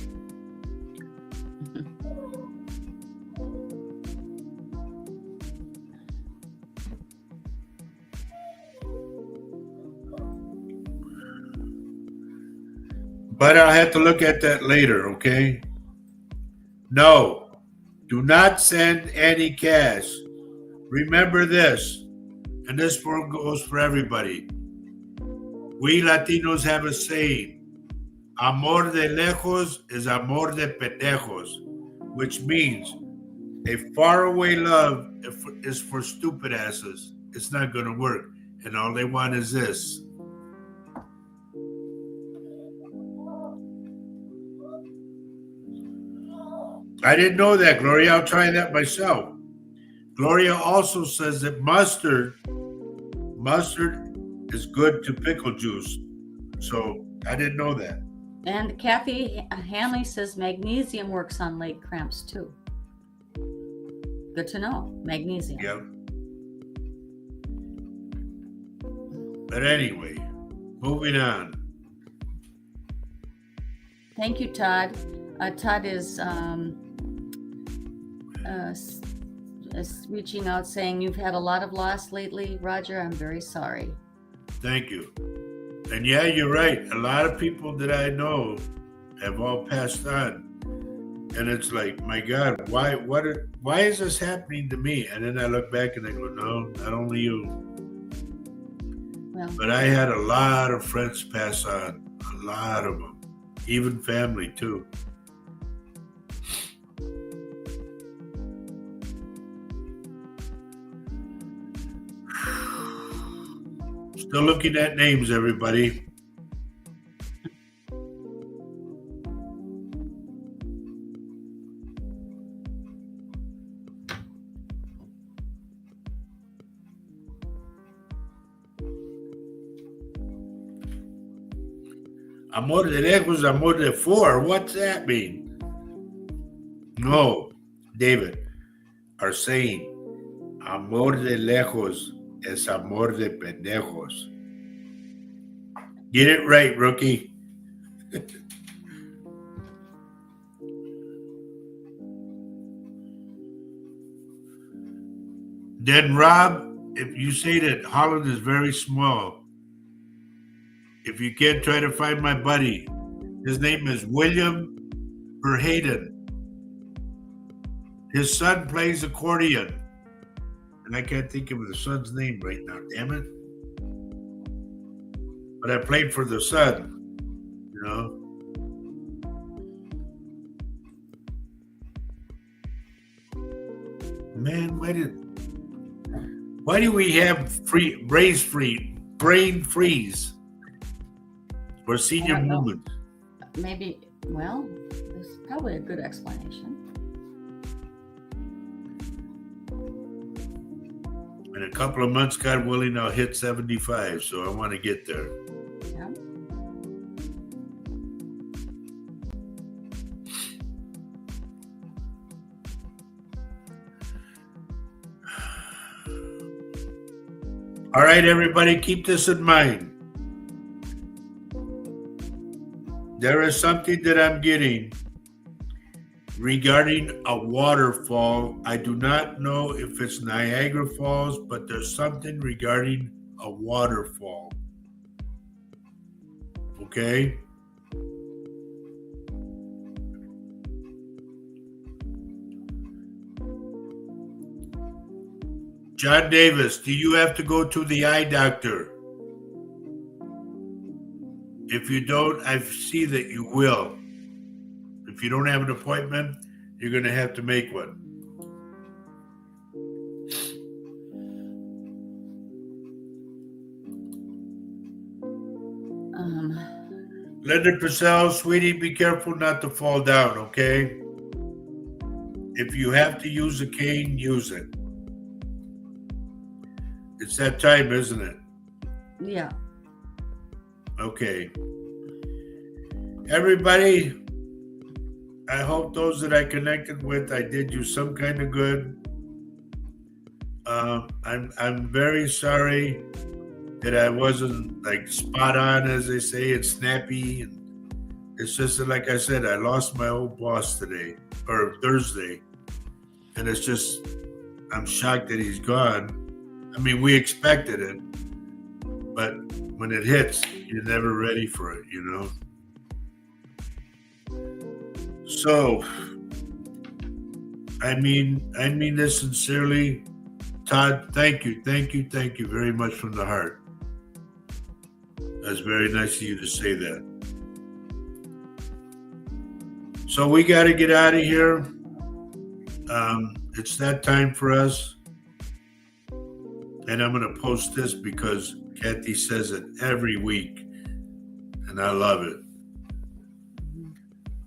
Speaker 1: But I'll have to look at that later, okay? No, do not send any cash. Remember this, and this one goes for everybody. We Latinos have a saying, amor de lejos is amor de pendejos, which means a faraway love is for stupid asses. It's not going to work. And all they want is this. I didn't know that, Gloria. I'll try that myself. Gloria also says that mustard is good to pickle juice. So I didn't know that.
Speaker 2: And Kathy Hanley says magnesium works on leg cramps too. Good to know. Magnesium.
Speaker 1: Yep. But anyway, moving on.
Speaker 2: Thank you, Todd. Todd is reaching out saying you've had a lot of loss lately. Roger, I'm very sorry.
Speaker 1: Thank you. And yeah, you're right. A lot of people that I know have all passed on. And it's like, my God, why is this happening to me? And then I look back and I go, no, not only you.
Speaker 2: Well,
Speaker 1: but I had a lot of friends pass on, a lot of them, even family too. Still looking at names, everybody. Amor de lejos, amor de four. What's that mean? No, David, are saying amor de lejos es amor de pendejos. Get it right, rookie. Then, Rob, if you say that Holland is very small, if you can't try to find my buddy, his name is William Verhaden. His son plays accordion. And I can't think of the son's name right now, damn it. But I played for the son, you know. Man, why do we have brain freeze or senior moment?
Speaker 2: Maybe, well, there's probably a good explanation.
Speaker 1: In a couple of months, God willing, I'll hit 75, so I want to get there.
Speaker 2: Yeah.
Speaker 1: All right, everybody, keep this in mind. There is something that I'm getting regarding a waterfall. I do not know if it's Niagara Falls, but there's something regarding a waterfall. Okay? John Davis, do you have to go to the eye doctor? If you don't, I see that you will. If you don't have an appointment, you're going to have to make one. Linda Purcell, sweetie, be careful not to fall down, okay? If you have to use a cane, use it. It's that time, isn't it?
Speaker 2: Yeah.
Speaker 1: Okay. Everybody, I hope those that I connected with, I did you some kind of good. I'm very sorry that I wasn't like spot on, as they say, and snappy. And it's just that, like I said, I lost my old boss today or Thursday, and it's just I'm shocked that he's gone. I mean, we expected it, but when it hits, you're never ready for it, you know. So, I mean this sincerely. Todd, thank you very much from the heart. That's very nice of you to say that. So we got to get out of here. It's that time for us. And I'm going to post this because Kathy says it every week, and I love it.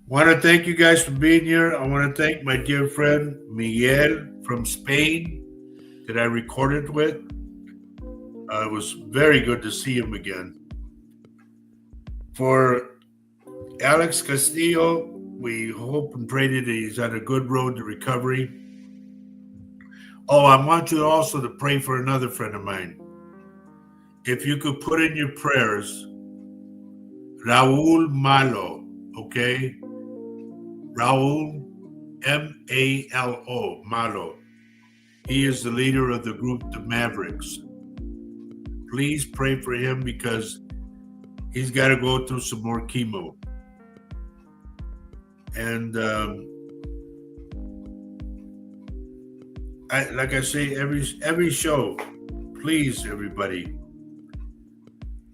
Speaker 1: Want to thank you guys for being here. I want to thank my dear friend Miguel from Spain that I recorded with. It was very good to see him again. For Alex Castillo, we hope and pray that he's on a good road to recovery. Oh, I want you also to pray for another friend of mine. If you could put in your prayers, Raul Malo, okay? Raul, M-A-L-O, Malo. He is the leader of the group, the Mavericks. Please pray for him because he's got to go through some more chemo. And like I say, every show, please, everybody,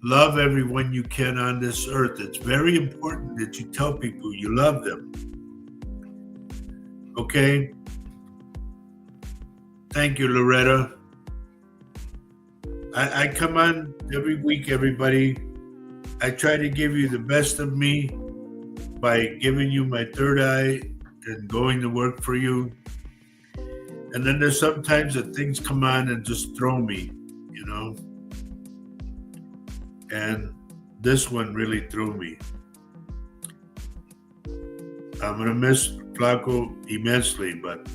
Speaker 1: love everyone you can on this earth. It's very important that you tell people you love them. Okay? Thank you, Loretta. I come on every week, everybody. I try to give you the best of me by giving you my third eye and going to work for you. And then there's sometimes that things come on and just throw me, you know. And this one really threw me. I'm going to miss Flaco immensely, but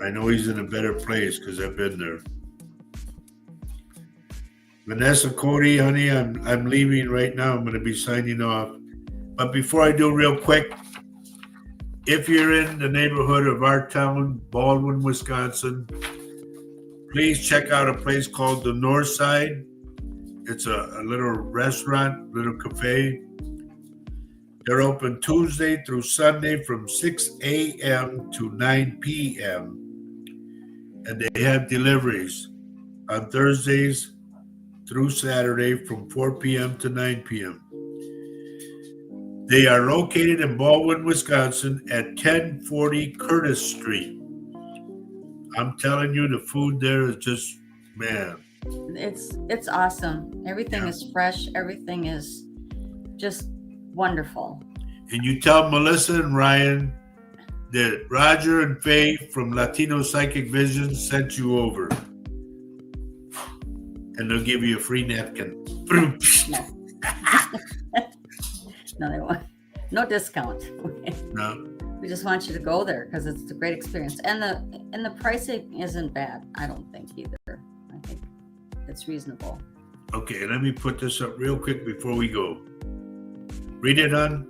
Speaker 1: I know he's in a better place because I've been there. Vanessa Cody, honey, I'm leaving right now. I'm going to be signing off. But before I do, real quick, if you're in the neighborhood of our town, Baldwin, Wisconsin, please check out a place called the North Side. It's a little restaurant, little cafe. They're open Tuesday through Sunday from 6 a.m. to 9 p.m. And they have deliveries on Thursdays through Saturday from 4 p.m. to 9 p.m. They are located in Baldwin, Wisconsin at 1040 Curtis Street. I'm telling you, the food there is just, man.
Speaker 2: It's awesome. Everything is fresh. Everything is just wonderful.
Speaker 1: And you tell Melissa and Ryan that Roger and Faye from Latino Psychic Vision sent you over. And they'll give you a free napkin.
Speaker 2: No, they won't. No discount.
Speaker 1: No.
Speaker 2: We just want you to go there because it's a great experience, and the pricing isn't bad. I don't think either. I think it's reasonable.
Speaker 1: Okay, let me put this up real quick before we go. Read it, hon.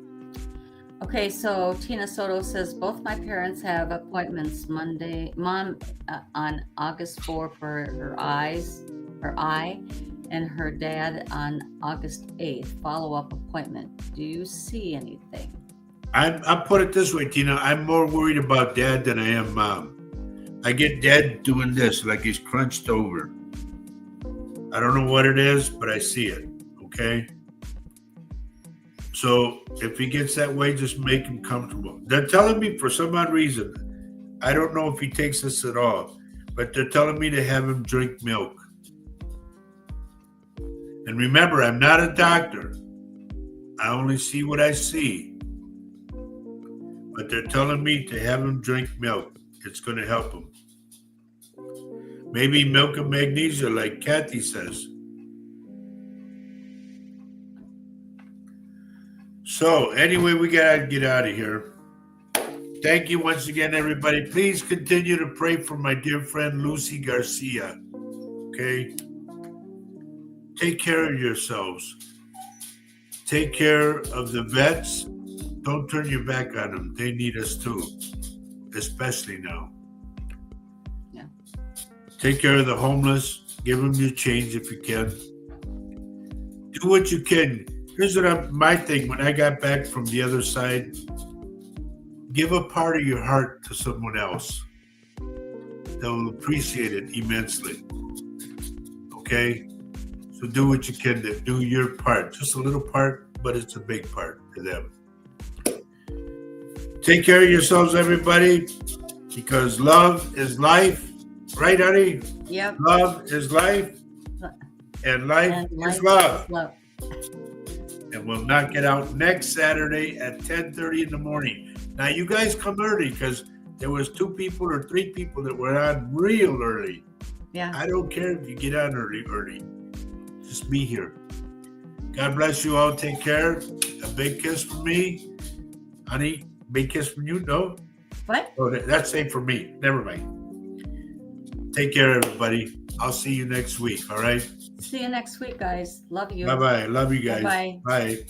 Speaker 2: Okay, so Tina Soto says both my parents have appointments Monday. Mom on August 4 for her eye, and her dad on August 8th. Follow-up appointment. Do you see anything?
Speaker 1: I'll put it this way, Tina. I'm more worried about Dad than I am Mom. I get Dad doing this like he's crunched over. I don't know what it is, but I see it. Okay? So if he gets that way, just make him comfortable. They're telling me for some odd reason, I don't know if he takes this at all, but they're telling me to have him drink milk. And remember, I'm not a doctor. I only see what I see. But they're telling me to have him drink milk. It's going to help him. Maybe milk and magnesia, like Kathy says. So, anyway, we got to get out of here. Thank you once again, everybody. Please continue to pray for my dear friend Lucy Garcia. Okay? Take care of yourselves. Take care of the vets. Don't turn your back on them. They need us too, especially now.
Speaker 2: Yeah.
Speaker 1: Take care of the homeless. Give them your change if you can. Do what you can. Here's my thing. When I got back from the other side, give a part of your heart to someone else. They'll appreciate it immensely. Okay? So do what you can to do your part. Just a little part, but it's a big part to them. Take care of yourselves, everybody, because love is life. Right, honey?
Speaker 2: Yep.
Speaker 1: Love is life, and life is love. And we'll knock it out next Saturday at 10:30 in the morning. Now, you guys come early because there was 2 people or 3 people that were on real early.
Speaker 2: Yeah.
Speaker 1: I don't care if you get on early. Just be here. God bless you all. Take care. A big kiss from me. Honey, big kiss from you? No?
Speaker 2: What?
Speaker 1: Oh, that's safe for me. Never mind. Take care, everybody. I'll see you next week. All right?
Speaker 2: See you next week, guys. Love you.
Speaker 1: Bye-bye. Love you guys.
Speaker 2: Bye-bye.
Speaker 1: Bye.